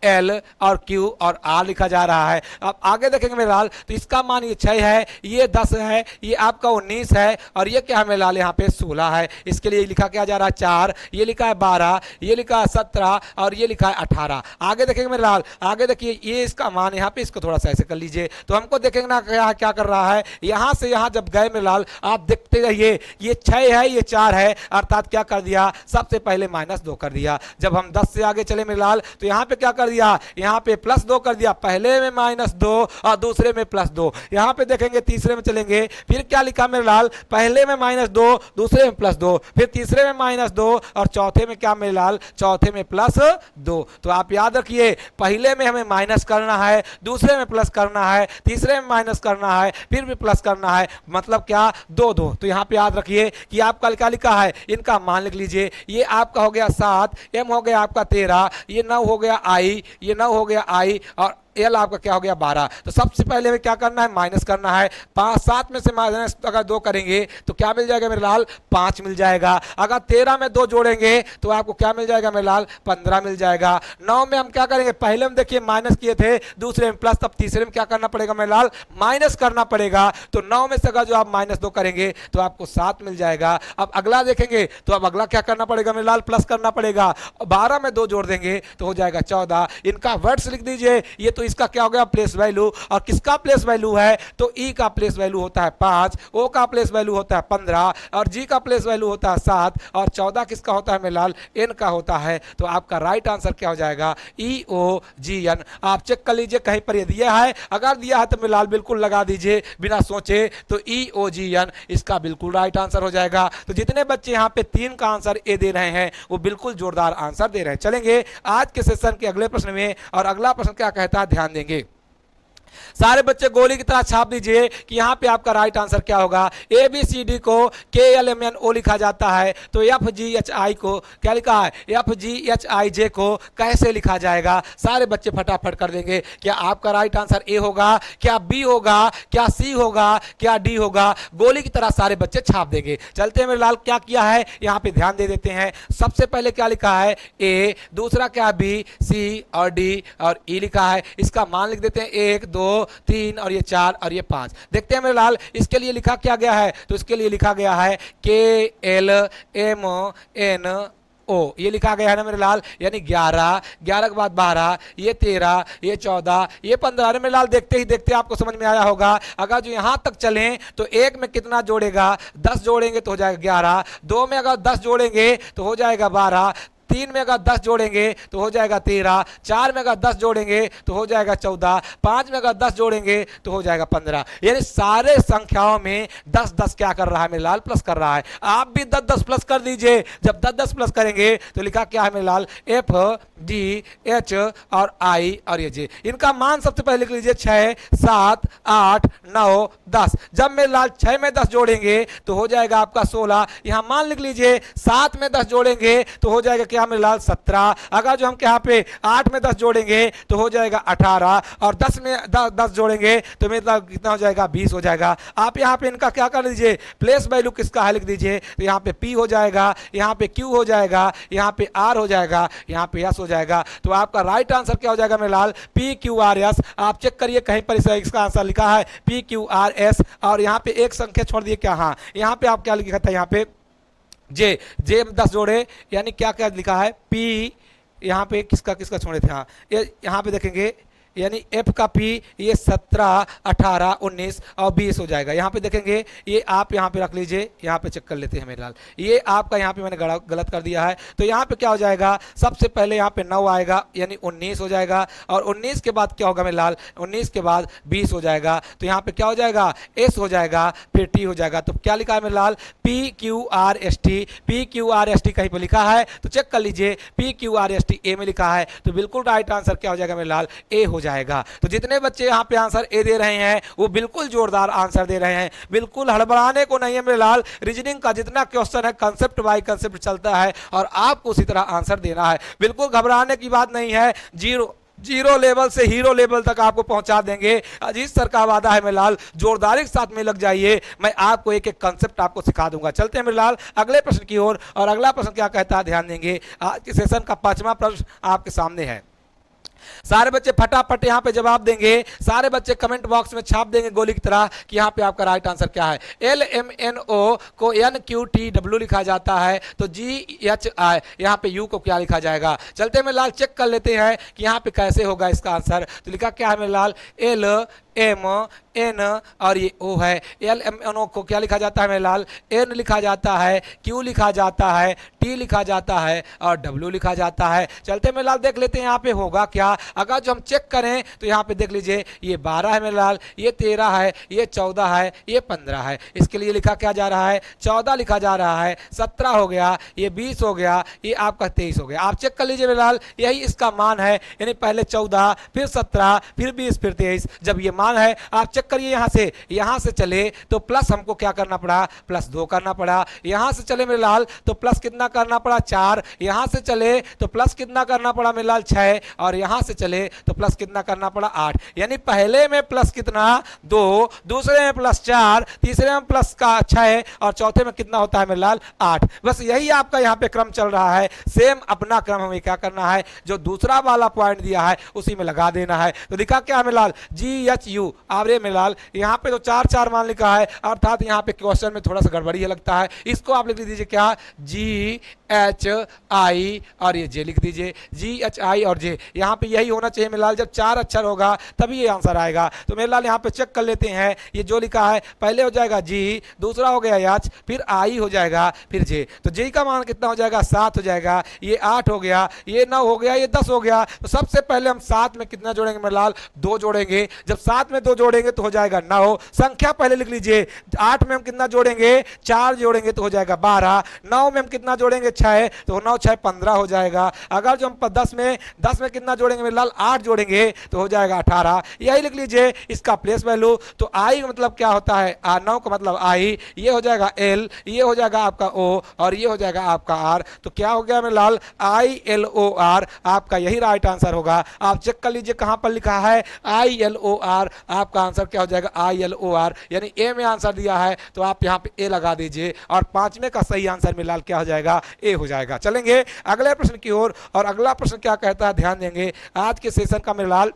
L और Q और R लिखा जा रहा है। अब आगे देखेंगे मेरे लाल, तो इसका मान ये 6 है, ये 10 है, ये आपका 19 है, और ये क्या है मेरे लाल, यहाँ पे 16 है। इसके लिए लिखा क्या जा रहा है 4, ये लिखा है 12, ये लिखा है 17 और ये लिखा है 18। आगे देखेंगे मेरे लाल, आगे देखिए ये इसका मान यहाँ पे, इसको थोड़ा सा ऐसे कर लीजिए, तो हमको देखेंगे ना क्या कर रहा है। यहाँ से यहाँ जब गए मेरे लाल, आप देखते रहिए, ये 6 है, ये 4 है, अर्थात क्या कर दिया, सबसे पहले -2 कर दिया। जब हम 10 से आगे चले मेरे लाल, तो यहाँ पे क्या कर दिया, यहाँ पे +2 कर दिया, पहले में -2 और दूसरे में +2। यहाँ पे देखेंगे तीसरे में चलेंगे, फिर क्या लिखा मेरे लाल, पहले में -2 दूसरे में +2, फिर तीसरे में -2 और चौथे में क्या मेरे लाल, चौथे में +2। तो आप याद रखिए, पहले में हमें माइनस करना है, दूसरे में प्लस करना है, तीसरे में माइनस करना है, फिर भी प्लस करना है, मतलब क्या 2 तो यहाँ पे याद रखिए कि आपका क्या लिखा है, इनका मान लिख लीजिए। ये आपका हो गया 7, M हो गया आपका 13, ये 9 हो गया I, ये 9 हो गया I, और L आपका क्या हो गया 12। तो सबसे पहले हमें क्या करना है, माइनस करना है। 7 में से माइनस अगर 2 करेंगे तो क्या मिल जाएगा मेरे लाल, 5 मिल जाएगा। अगर 13 में 2 जोड़ेंगे तो आपको क्या मिल जाएगा मेरे लाल, 15 मिल जाएगा। 9 में हम क्या करेंगे, पहले में देखिए माइनस किए थे, दूसरे में प्लस, तब तीसरे में क्या करना पड़ेगा मेरे लाल, माइनस करना पड़ेगा। तो 9 में से अगर जो आप -2 करेंगे तो आपको 7 मिल जाएगा। अब अगला देखेंगे, तो अब अगला क्या करना पड़ेगा मेरे लाल, प्लस करना पड़ेगा। 12 में 2 जोड़ देंगे तो हो जाएगा 14। इनका वर्ड्स लिख दीजिए। ये तो इसका क्या हो गया, प्लेस वैल्यू, और किसका प्लेस वैल्यू है, तो E का प्लेस वैल्यू होता है 5, O का प्लेस वैल्यू होता है 15, और G का प्लेस वैल्यू होता है 7, और 14 किसका होता है मेरे लाल, N का होता है। तो आपका राइट आंसर क्या हो जाएगा, EOGN। आप चेक कर लीजिए कहीं पर ये दिया है, अगर दिया है तो मेरे लाल बिल्कुल लगा दीजिए बिना सोचे, तो EOGN इसका बिल्कुल राइट आंसर हो जाएगा। तो जितने बच्चे यहाँ पे 3 का आंसर ए दे रहे हैं वो बिल्कुल जोरदार आंसर दे रहे हैं। चलेंगे आज के सेशन के अगले प्रश्न में, और अगला प्रश्न क्या कहता है, ध्यान देंगे। सारे बच्चे गोली की तरह छाप दीजिए कि यहाँ पे आपका राइट आंसर क्या होगा। ABCD को KLMNO लिखा जाता है, तो FGHI को क्या लिखा है, FGHIJ को कैसे लिखा जाएगा। सारे बच्चे फटाफट कर देंगे। क्या आपका राइट आंसर A होगा, क्या B होगा, क्या C होगा, क्या D होगा। गोली की तरह सारे बच्चे छाप देंगे। चलते हैं मेरे लाल, क्या किया है यहाँ पे ध्यान दे देते हैं। सबसे पहले क्या लिखा है A, दूसरा क्या B, C और D और E लिखा है। इसका मान लिख देते हैं 1 2 3 और ये 4 और ये 5। देखते हैं मेरे लाल, इसके लिए लिखा क्या गया है, तो इसके लिए लिखा गया है KLMNO, ये लिखा गया है ना मेरे लाल, यानी 11 के बाद 12, ये 13, ये 14, ये 15। अरे मेरे लाल देखते ही देखते आपको समझ में आया होगा। अगर जो यहाँ तक चलें तो 1 में कितना जोड़ेगा, 10 जोड़ेंगे तो हो जाएगा 11, 2 में अगर 10 जोड़ेंगे तो हो जाएगा 12, 3 में अगर 10 जोड़ेंगे तो हो जाएगा 13, 4 में अगर 10 जोड़ेंगे तो हो जाएगा 14, 5 में अगर 10 जोड़ेंगे तो हो जाएगा 15। यानी सारे संख्याओं में 10 क्या कर रहा है मेरे लाल, प्लस कर रहा है। आप भी 10 प्लस कर दीजिए। जब 10 प्लस करेंगे तो लिखा क्या है मेरे लाल, FGH और I और ये J। इनका मान सबसे पहले लिख लीजिए 6 7 8 9 10। जब मेरे लाल 6 में 10 जोड़ेंगे तो हो जाएगा आपका 16। यहाँ मान लिख लीजिए 7 में 10 जोड़ेंगे तो हो जाएगा क्या मेरे लाल, 17। अगर जो हम यहाँ पे 8 में 10 जोड़ेंगे तो हो जाएगा 18, और 10 में 10 जोड़ेंगे तो मेरे लाल कितना हो जाएगा, 20 हो जाएगा। आप यहाँ पे इनका क्या कर लीजिए, प्लेस वैल्यू किसका है लिख दीजिए। तो यहाँ पे P हो जाएगा, यहाँ पे Q हो जाएगा, यहाँ पे R हो जाएगा, यहाँ पे S हो जाएगा। तो आपका राइट आंसर क्या हो जाएगा मेरे लाल, PQRS। आप चेक करिए कहीं पर इसका आंसर लिखा है PQRS, और यहाँ पे एक संख्या छोड़ दिए क्या, हाँ यहाँ पे आप क्या लिखा था, यहाँ पे J में 10 जोड़े, यानी क्या क्या लिखा है P, यहाँ पे किसका छोड़े थे, हाँ यहाँ पे देखेंगे यानी एफ का पी ये 17, 18, 19 और 20 हो जाएगा। यहाँ पे देखेंगे ये आप यहाँ पे रख लीजिए, यहाँ पे चेक कर लेते हैं मेरे लाल। ये आपका यहाँ पे मैंने गलत कर दिया है, तो यहाँ पे क्या हो जाएगा, सबसे पहले यहाँ पे 9 आएगा यानी 19 हो जाएगा, और 19 के बाद क्या होगा मेरे लाल, 19 के बाद 20 हो जाएगा, तो यहाँ पे क्या हो जाएगा, एस हो जाएगा, फिर टी हो जाएगा। तो क्या लिखा है मेरे लाल, P Q R S T, P Q R S T कहीं पर लिखा है तो चेक कर लीजिए, P Q R S T A में लिखा है, तो बिल्कुल राइट आंसर क्या हो जाएगा मेरे लाल, ए हो जाएगा। तो जितने बच्चे यहाँ पे आंसर ए दे रहे हैं वो बिल्कुल जोरदार आंसर दे रहे हैं, बिल्कुल हड़बड़ाने को नहीं है मेरे लाल। रीजनिंग का जितना क्वेश्चन है कंसेप्ट बाय कंसेप्ट चलता है और आपको उसी तरह आंसर देना है, बिल्कुल घबराने की बात नहीं है। जीरो लेवल से हीरो लेवल तक आपको पहुंचा देंगे, अजीत सर का वादा है मेरे लाल। जोरदारी के साथ में लग जाइए, मैं आपको एक एक कंसेप्ट आपको सिखा दूंगा। चलते हैं मेरे लाल अगले प्रश्न की ओर, और अगला प्रश्न क्या कहता है ध्यान देंगे। आज के सेशन का 5वां प्रश्न आपके सामने है। सारे बच्चे फटाफट यहाँ पे जवाब देंगे, सारे बच्चे कमेंट बॉक्स में छाप देंगे गोली की तरह कि यहाँ पे आपका राइट आंसर क्या है। LMNO को NQTW लिखा जाता है, तो GHI यहाँ पे U को क्या लिखा जाएगा। चलते हैं मेरे लाल चेक कर लेते हैं कि यहाँ पे कैसे होगा इसका आंसर। तो लिखा क्या है मेरे लाल, LMN और ये O है। LMNO को क्या लिखा जाता है मेरे लाल, N लिखा जाता है, Q लिखा जाता है, T लिखा जाता है और W लिखा जाता है। चलते मेरे लाल देख लेते हैं यहाँ पे होगा क्या। अगर जो हम चेक करें तो यहाँ पे देख लीजिए, ये 12 है मेरे लाल, ये 13 है, ये 14 है, ये 15 है। इसके लिए लिखा क्या जा रहा है, 14 लिखा जा रहा है, 17 हो गया, ये 20 हो गया, ये आपका 23 हो गया। आप चेक कर लीजिए मेरे लाल, यही इसका मान है, यानी पहले 14 फिर 17 फिर 20 फिर 23। जब ये मान है आप चेक करिए, यहाँ से चले तो प्लस हमको क्या करना पड़ा, +2 करना पड़ा। यहाँ से चले मेरे लाल तो प्लस कितना करना पड़ा, 4। यहाँ से चले तो प्लस कितना करना पड़ा मेरे लाल, 6। और यहाँ से चले तो प्लस कितना करना पड़ा, 8। यानी पहले में प्लस कितना, 2, दूसरे में +4, तीसरे में प्लस का 6 और चौथे में कितना होता है मेरे लाल, 8। बस यही आपका यहाँ पे क्रम चल रहा है। सेम अपना क्रम हमें क्या करना है, जो दूसरा वाला पॉइंट दिया है उसी में लगा देना है। तो दिखा क्या है मेरे लाल, GHU आवरे मेरे लाल, यहाँ पे तो 4 मान लिखा है, अर्थात यहाँ पे क्वेश्चन में थोड़ा सा गड़बड़ी है लगता है। इसको आप लिख दीजिए क्या, GHI और ये J लिख दीजिए, GHI और J। यहाँ पे यही होना चाहिए मेरे लाल, जब 4 अक्षर होगा तभी ये आंसर आएगा। तो मेरे लाल यहाँ पे चेक कर लेते हैं, ये जो लिखा है पहले हो जाएगा G, दूसरा हो गया H, फिर I हो जाएगा, फिर J। तो J का मान कितना हो जाएगा, 7 हो जाएगा, ये 8 हो गया, ये 9 हो गया, ये 10 हो गया। तो सबसे पहले हम 7 में कितना जोड़ेंगे मेरे लाल, 2 जोड़ेंगे। जब 7 में 2 जोड़ेंगे तो हो जाएगा 9। संख्या पहले लिख लीजिए, 8 में हम कितना जोड़ेंगे, 4 जोड़ेंगे तो हो जाएगा 12। 9 में हम कितना जोड़ेंगे, 6, तो 9 6 15 हो जाएगा। अगर जो हम 10 में कितना जोड़ेंगे मेरे लाल, 8 जोड़ेंगे तो हो जाएगा 18। यही लिख लीजिए इसका प्लेस वैल्यू। तो आई का मतलब क्या होता है, 9 का मतलब आई, ये हो जाएगा L, ये हो जाएगा आपका O और ये हो जाएगा आपका R। तो क्या हो गया मेरे लाल, ILOR आपका यही राइट आंसर होगा। आप चेक कर लीजिए कहां पर लिखा है, ILOR। आपका आंसर क्या हो जाएगा, ILOR, यानी ए में आंसर दिया है तो आप यहाँ पे ए लगा दीजिए, और 5वें का सही आंसर मेरे लाल क्या हो जाएगा, ए हो जाएगा। चलेंगे अगले प्रश्न की ओर, और अगला प्रश्न क्या कहता है ध्यान देंगे। आज के सेशन का मेरे लाल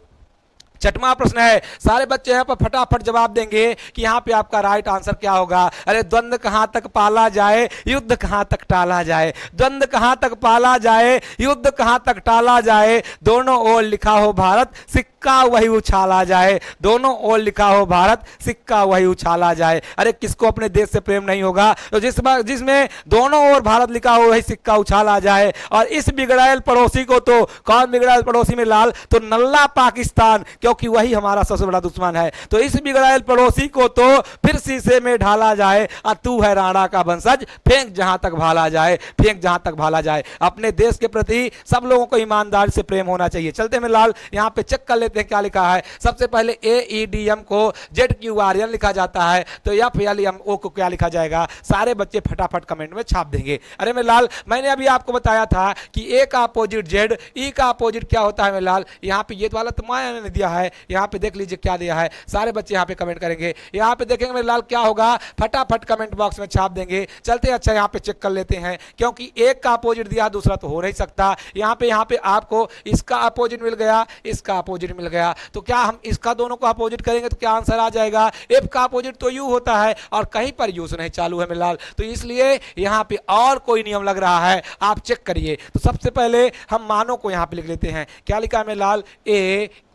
6वां प्रश्न है। सारे बच्चे यहाँ पर फटाफट जवाब देंगे कि यहाँ पे आपका राइट आंसर क्या होगा। अरे द्वंद्व कहाँ तक पाला जाए, युद्ध कहाँ तक टाला जाए। द्वंद्व कहाँ तक पाला जाए, युद्ध कहाँ तक टाला जाए। दोनों ओर लिखा हो भारत, सिक्का वही उछाला जाए। दोनों ओर लिखा हो भारत, सिक्का वही उछाला जाए। अरे किसको अपने देश से प्रेम नहीं होगा। तो जिसमें दोनों ओर भारत लिखा हो वही सिक्का उछाला जाए। और इस बिगड़ैल पड़ोसी को, तो कौन बिगड़ैल पड़ोसी में लाल, तो नल्ला पाकिस्तान, क्योंकि वही हमारा सबसे बड़ा दुश्मन है। तो इस बिगड़ैल पड़ोसी को तो फिर शीशे में ढाला जाए। और तू है राणा का वंशज, फेंक जहां तक भाला जाए, फेंक जहां तक भाला जाए। अपने देश के प्रति सब लोगों को ईमानदारी से प्रेम होना चाहिए। चलते में लाल यहाँ पे चेक कर लेते हैं क्या लिखा है। सबसे पहले AEDM को ZQRN लिखा जाता है, तो FLMO को क्या लिखा जाएगा। सारे बच्चे फटाफट कमेंट में छाप देंगे। अरे मेरे लाल, मैंने अभी आपको बताया था कि A का अपोजिट Z, E का अपोजिट क्या होता है मेरे लाल। यहाँ पे ये वाला तो मैंने दिया है, यहाँ पे देख लीजिए क्या दिया है। सारे बच्चे यहाँ पे कमेंट करेंगे, यहाँ पे देखेंगे मेरे लाल क्या होगा, फटाफट कमेंट बॉक्स में छाप देंगे। चलते अच्छा यहाँ पे चेक कर लेते हैं, क्योंकि एक का अपोजिट दिया दूसरा तो हो नहीं सकता। यहाँ पे आपको इसका अपोजिट मिल गया, इसका अपोजिट मिल गया, तो क्या हम इसका दोनों को अपोजिट करेंगे तो क्या आंसर आ जाएगा। F का अपोजिट तो U होता है और कहीं पर यूज नहीं चालू है मेरे लाल, तो इसलिए यहाँ पे और कोई नियम लग रहा है, आप चेक करिए। तो सबसे पहले हम मानों को यहाँ पे लिख लेते हैं। क्या लिखा है मेरे लाल,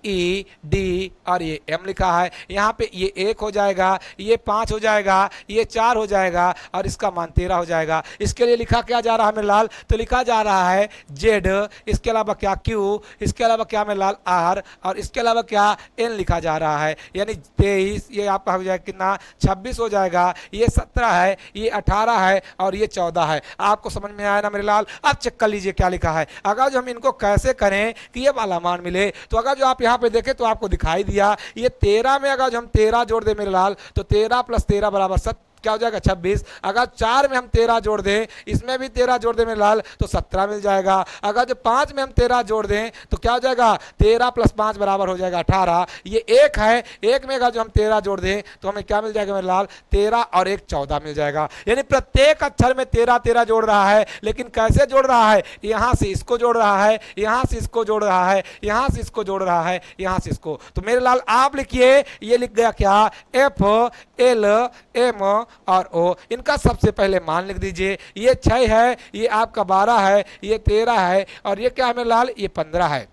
ई डी और ये एम लिखा है। यहाँ पे ये 1 हो जाएगा, ये 5 हो जाएगा, ये 4 हो जाएगा और इसका मान 13 हो जाएगा। इसके लिए लिखा क्या जा रहा है मेरे लाल, तो लिखा जा रहा है जेड, इसके अलावा क्या क्यू, इसके अलावा क्या मेरे लाल आर और इसके अलावा क्या एन लिखा जा रहा है। यानी 23, ये आपका हो जाएगा कितना 26 हो जाएगा, ये 17 है, ये 18 है और ये 14 है। आपको समझ में आया ना मेरे लाल। अब चेक कर लीजिए क्या लिखा है। अगर जो हम इनको कैसे करें कि ये वाला मान मिले, तो अगर जो आप यहाँ पे देखें तो आपको दिखाई दिया ये 13 में अगर जो हम 13 जोड़ दें मेरे लाल, तो 13 + 13 = क्या हो जाएगा 26। अगर 4 में हम 13 जोड़ दें, इसमें भी 13 जोड़ दें मेरे लाल, तो 17 मिल जाएगा। अगर जो 5 में हम 13 जोड़ दें तो क्या हो जाएगा 13 + 5 = हो जाएगा 18। ये 1 है, 1 में अगर जो हम 13 जोड़ दें तो हमें क्या मिल जाएगा मेरे लाल 13 और 1 14 मिल जाएगा। यानी प्रत्येक अक्षर में 13 13 जोड़ रहा है, लेकिन कैसे जोड़ रहा है, यहां से इसको जोड़ रहा है, यहां से इसको जोड़ रहा है, यहां से इसको जोड़ रहा है, यहां से इसको। तो मेरे लाल आप लिखिए, ये लिख गया क्या एफ एल एम और ओ। इनका सबसे पहले मान लिख दीजिए। ये 6 है, ये आपका 12 है, ये 13 है और ये क्या है मेरे लाल ये 15 है।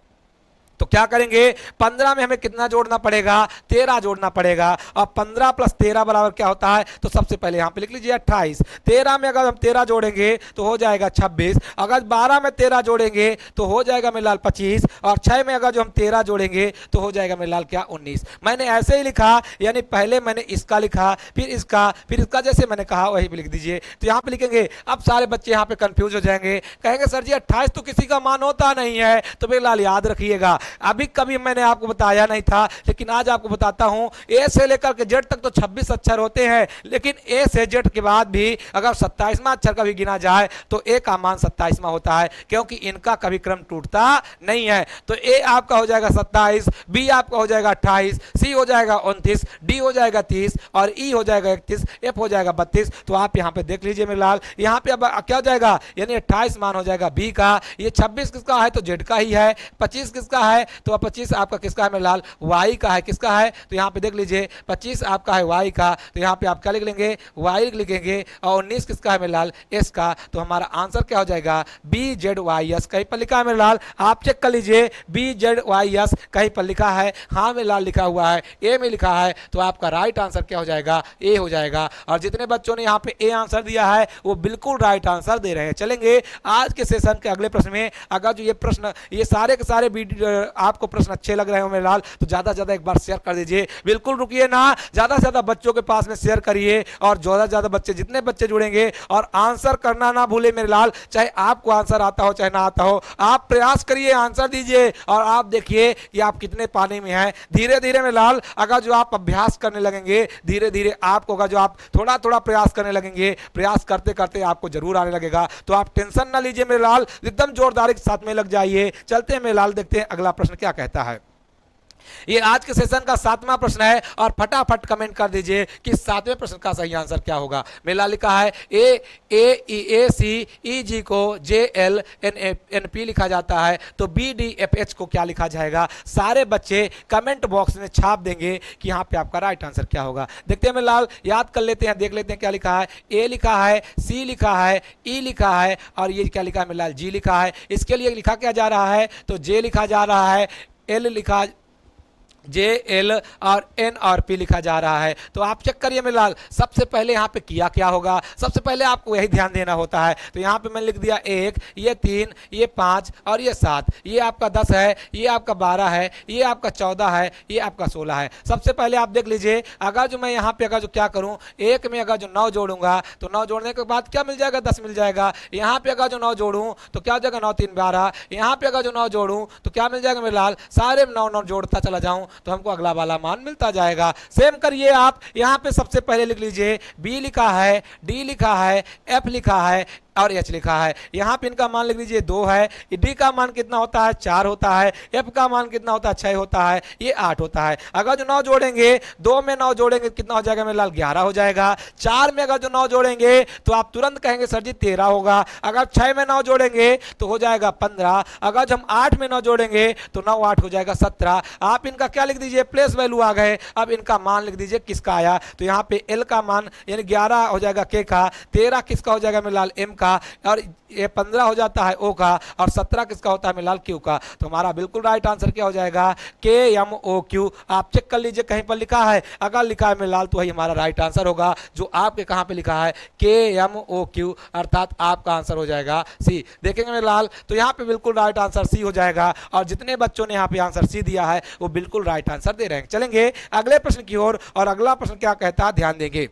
तो क्या करेंगे 15 में हमें कितना जोड़ना पड़ेगा 13 जोड़ना पड़ेगा और 15 + 13 = क्या होता है, तो सबसे पहले यहां पे लिख लीजिए 28। 13 में अगर हम 13 जोड़ेंगे तो हो जाएगा 26। अगर 12 में 13 जोड़ेंगे तो हो जाएगा मेरे लाल 25 और 6 में अगर जो हम 13 जोड़ेंगे तो हो जाएगा मेरे लाल क्या 19। मैंने ऐसे ही लिखा, यानी पहले मैंने इसका लिखा, फिर इसका जैसे मैंने कहा वही भी लिख दीजिए। तो यहाँ पे लिखेंगे। अब सारे बच्चे यहाँ पे कंफ्यूज हो जाएंगे, कहेंगे सर जी 28 तो किसी का मान होता नहीं है। तो मेरे लाल याद रखिएगा, अभी कभी मैंने आपको बताया नहीं था, लेकिन आज आपको बताता हूं। ए से लेकर के जेड तक तो 26 अक्षर होते हैं, लेकिन ए से जेड के बाद भी अगर 27वां अक्षर का भी गिना जाए तो ए का मान 27वां होता है, क्योंकि इनका कभी क्रम टूटता नहीं है। तो ए आपका हो जाएगा 27, बी आपका हो जाएगा 28, सी हो जाएगा 29, डी हो जाएगा 30 और ई हो जाएगा 31, एफ हो जाएगा 32। तो आप यहाँ पे देख लीजिए मेरे लाल, यहाँ पे अब क्या हो जाएगा, यानी 28 मान हो जाएगा बी का। ये 26 किसका है, तो जेड का ही है। 25 किसका है, तो 25 आपका किसका है मेरे लाल, वाई का है। किसका है, तो यहाँ पे देख लीजिए 25 आपका है वाई का। तो यहाँ पे आप क्या लिख लेंगे, वाई लिखेंगे। और 19 किसका है मेरे लाल, एस का। तो हमारा आंसर क्या हो जाएगा, बी जेड वाई एस। कहीं पर लिखा है मेरे लाल, आप चेक कर लीजिए, बी जेड वाई एस कहीं पर लिखा है, हाँ मेरे लाल लिखा हुआ है, ए में लिखा है। तो आपका राइट आंसर क्या हो जाएगा, ए हो जाएगा। और जितने बच्चों ने यहाँ पे ए आंसर दिया है वो बिल्कुल राइट आंसर दे रहे हैं। चलेंगे आज के सेशन के अगले प्रश्न में। अगर जो ये प्रश्न, ये सारे के सारे आपको प्रश्न अच्छे लग रहे हो मेरे लाल, तो ज्यादा से ज्यादा एक बार शेयर कर दीजिए। बिल्कुल रुकिए ना, ज्यादा से ज्यादा बच्चों के पास में शेयर करिए और ज्यादा से ज्यादा बच्चे, जितने बच्चे जुड़ेंगे, और आंसर करना ना भूले मेरे लाल। चाहे आपको आंसर आता हो चाहे ना आता हो, आप प्रयास करिए, आंसर दीजिए और आप देखिए कि आप कितने पानी में हैं। धीरे धीरे मेरे लाल अगर जो आप अभ्यास करने लगेंगे, धीरे धीरे आपको अगर जो आप थोड़ा थोड़ा प्रयास करने लगेंगे, प्रयास करते करते आपको जरूर आने लगेगा। तो आप टेंशन ना लीजिए मेरे लाल, एकदम जोरदारी के साथ में लग जाइए। चलते हैं मेरे लाल, देखते हैं अगला प्रश्न क्या कहता है। ये आज के सेशन का 7वां प्रश्न है और फटाफट कमेंट कर दीजिए कि 7वें प्रश्न का सही आंसर क्या होगा। मेला लिखा है ए सी ई जी को जे एल एन पी लिखा जाता है, तो बी डी एफ एच को क्या लिखा जाएगा। सारे बच्चे कमेंट बॉक्स में छाप देंगे कि यहाँ पे आपका राइट आंसर क्या होगा। देखते हैं मेरे लाल, याद कर लेते हैं, देख लेते हैं क्या लिखा है। ए लिखा है, सी लिखा है, ई लिखा है और ये क्या लिखा है मेरे लाल, जी लिखा है। इसके लिए लिखा क्या जा रहा है, तो जे लिखा जा रहा है, एल लिखा, जे एल और एन और पी लिखा जा रहा है। तो आप चेक करिए मेरे लाल, सबसे पहले यहाँ पे किया क्या होगा, सबसे पहले आपको यही ध्यान देना होता है। तो यहाँ पे मैंने लिख दिया 1, ये 3, ये 5 और ये 7। ये आपका 10 है, ये आपका 12 है, ये आपका 14 है, ये आपका 16 है। सबसे पहले आप देख लीजिए, अगर जो मैं यहाँ पे अगर जो क्या करूँ, 1 में अगर जो 9 जोड़ूंगा तो 9 जोड़ने के बाद क्या मिल जाएगा, 10 मिल जाएगा। यहाँ पे अगर जो 9 जोड़ूँ तो क्या हो जाएगा, 9 3 12। यहाँ पे अगर जो 9 जोड़ूँ तो क्या मिल जाएगा मेरे लाल, सारे 9 जोड़ता चला जाऊँ तो हमको अगला वाला मान मिलता जाएगा। सेम करिए आप, यहाँ पे सबसे पहले लिख लीजिए बी लिखा है, डी लिखा है, एफ लिखा है और एच लिखा है। यहाँ पे इनका मान लिख लीजिए 2 है। डी का मान कितना होता है, 4 होता है। एफ का मान कितना होता है, 6 होता है। ये 8 होता है। अगर जो 9 जोड़ेंगे, 2 में 9 जोड़ेंगे कितना हो जाएगा मेरे लाल, 11 हो जाएगा। 4 में अगर जो 9 जोड़ेंगे तो आप तुरंत कहेंगे सर जी 13 होगा। अगर 6 में 9 जोड़ेंगे तो हो जाएगा 15। अगर जो हम 8 में 9 जोड़ेंगे तो 9 8 हो जाएगा 17। आप इनका क्या लिख दीजिए, प्लेस वैल्यू आ गए। अब इनका मान लिख दीजिए किसका आया, तो यहाँ पे एल का मान यानी 11 हो जाएगा के का, 13 किसका हो जाएगा मेरे लाल, एम का, और ये 15 हो जाता है ओ का, और 17 किसका होता है मेरे लाल क्यू का। तो हमारा बिल्कुल राइट आंसर क्या हो जाएगा, के एम ओ क्यू। आप चेक कर लीजिए कहीं पर लिखा है, अगर लिखा है मेरे लाल तो वही हमारा राइट आंसर होगा। जो आपके कहाँ पे लिखा है के एम ओ क्यू, अर्थात आपका आंसर हो जाएगा सी। देखेंगे मेरे लाल तो यहाँ पे बिल्कुल राइट आंसर सी हो जाएगा, और जितने बच्चों ने यहाँ पे आंसर सी दिया है वो बिल्कुल राइट आंसर दे रहे हैं। चलेंगे अगले प्रश्न की ओर, और अगला प्रश्न क्या कहता है ध्यान देंगे।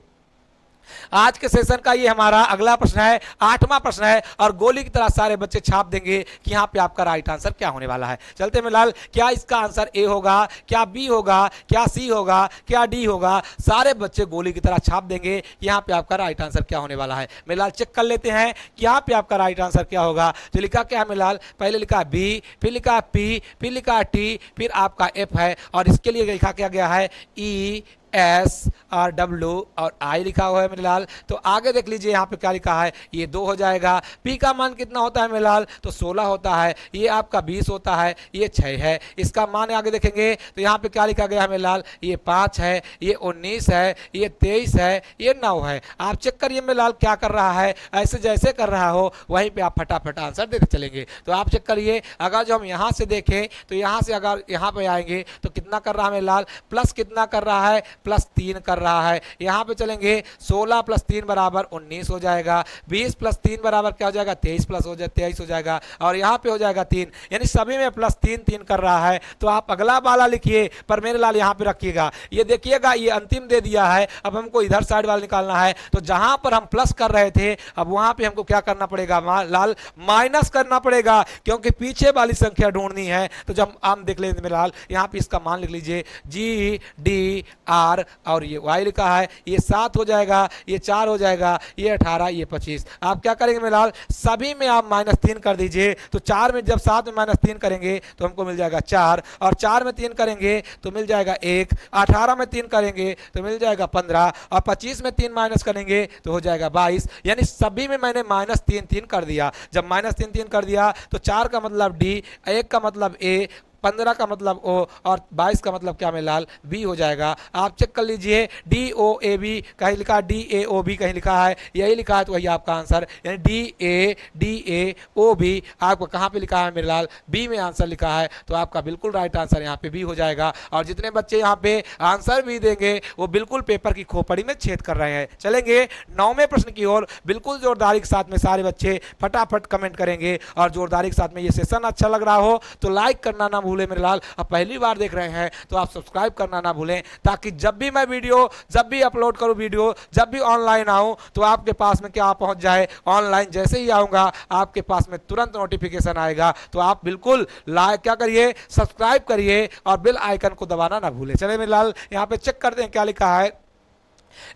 आज के सेशन का ये हमारा अगला प्रश्न है, 8वां प्रश्न है, और गोली की तरह सारे बच्चे छाप देंगे कि यहाँ पे आपका राइट आंसर क्या होने वाला है। चलते में लाल, क्या इसका आंसर ए होगा, क्या बी होगा, क्या सी होगा, क्या डी होगा। सारे बच्चे गोली की तरह छाप देंगे कि यहाँ पे आपका राइट आंसर क्या होने वाला है। मेरे लाल चेक कर लेते हैं कि यहाँ पे आपका राइट आंसर क्या होगा। तो लिखा क्या है मेरे लाल, पहले लिखा बी, फिर लिखा पी, फिर लिखा टी, फिर आपका एफ है, और इसके लिए लिखा क्या गया है ई एस और डब्ल्यू और आई लिखा हुआ है मेरे लाल। तो आगे देख लीजिए यहाँ पे क्या लिखा है, ये 2 हो जाएगा। पी का मान कितना होता है मेरे लाल, तो 16 होता है। ये आपका 20 होता है, ये 6 है। इसका मान आगे देखेंगे तो यहाँ पे क्या लिखा गया है मेरे लाल, ये 5 है, ये 19 है, ये 23 है, ये 9 है। आप चेक करिए मेरे लाल क्या कर रहा है, ऐसे जैसे कर रहा हो वहीं पर आप फटाफट आंसर देते चलेंगे। तो आप चेक करिए, अगर जो हम यहाँ से देखें तो यहाँ से अगर यहाँ पे आएंगे तो कितना कर रहा है मेरे लाल, प्लस कितना कर रहा है, +3 कर रहा है। यहाँ पे चलेंगे 16 + 3 बराबर 19 हो जाएगा। 20 + 3 बराबर क्या हो जाएगा, 23 हो जाएगा, और यहाँ पे हो जाएगा 3, यानी सभी में +3 कर रहा है। तो आप अगला वाला लिखिए, पर मेरे लाल यहाँ पे रखिएगा। ये देखिएगा ये अंतिम दे दिया है, अब हमको इधर साइड वाला निकालना है। तो जहाँ पर हम प्लस कर रहे थे अब वहाँ पे हमको क्या करना पड़ेगा लाल, माइनस करना पड़ेगा, क्योंकि पीछे वाली संख्या ढूंढनी है। तो जब हम देख लेते मेरे लाल, यहाँ पे इसका मान लिख लीजिए जी डी आर, और ये y लिखा है, ये 7 हो जाएगा, ये 4 हो जाएगा, ये 18, ये 25। आप क्या करेंगे मेरे लाल, सभी में आप -3 कर दीजिए। तो 4 में जब 7 में -3 करेंगे तो हमको मिल जाएगा 4, और 4 में 3 करेंगे तो मिल जाएगा 1, 18 में 3 करेंगे तो मिल जाएगा 15, और 25 में 3 माइनस करेंगे तो हो जाएगा 22। यानी सभी में मैंने -3 कर दिया। जब -3 कर दिया तो 4 का मतलब डी, 1 का मतलब ए, 15 का मतलब ओ, और 22 का मतलब क्या में लाल बी हो जाएगा। आप चेक कर लीजिए, डी ओ ए बी कहीं लिखा, डी ए ओ बी कहीं लिखा है, यही लिखा है तो वही आपका आंसर, यानी डी ए ओ बी आपको कहाँ पे लिखा है मेरे लाल, बी में आंसर लिखा है। तो आपका बिल्कुल राइट आंसर यहाँ पे बी हो जाएगा। और जितने बच्चे यहाँ पे आंसर भी देंगे वो बिल्कुल पेपर की खोपड़ी में छेद कर रहे हैं। चलेंगे 9वें प्रश्न की ओर। बिल्कुल जोरदारी के साथ में सारे बच्चे फटाफट कमेंट करेंगे, और जोरदारी के साथ में ये सेशन अच्छा लग रहा हो तो लाइक करना ना भूलें मेरे लाल। अब पहली बार देख रहे हैं तो आप सब्सक्राइब करना ना भूलें, ताकि जब भी मैं वीडियो, जब भी अपलोड करूं वीडियो, जब भी ऑनलाइन आऊं तो आपके पास में क्या पहुंच जाए, ऑनलाइन जैसे ही आऊंगा आपके पास में तुरंत नोटिफिकेशन आएगा। तो आप बिल्कुल लाइक क्या करिए, सब्सक्राइब करिए, और बेल आइकन को दबाना ना भूलें। चले मेरे लाल यहाँ पे चेक करते हैं क्या लिखा है।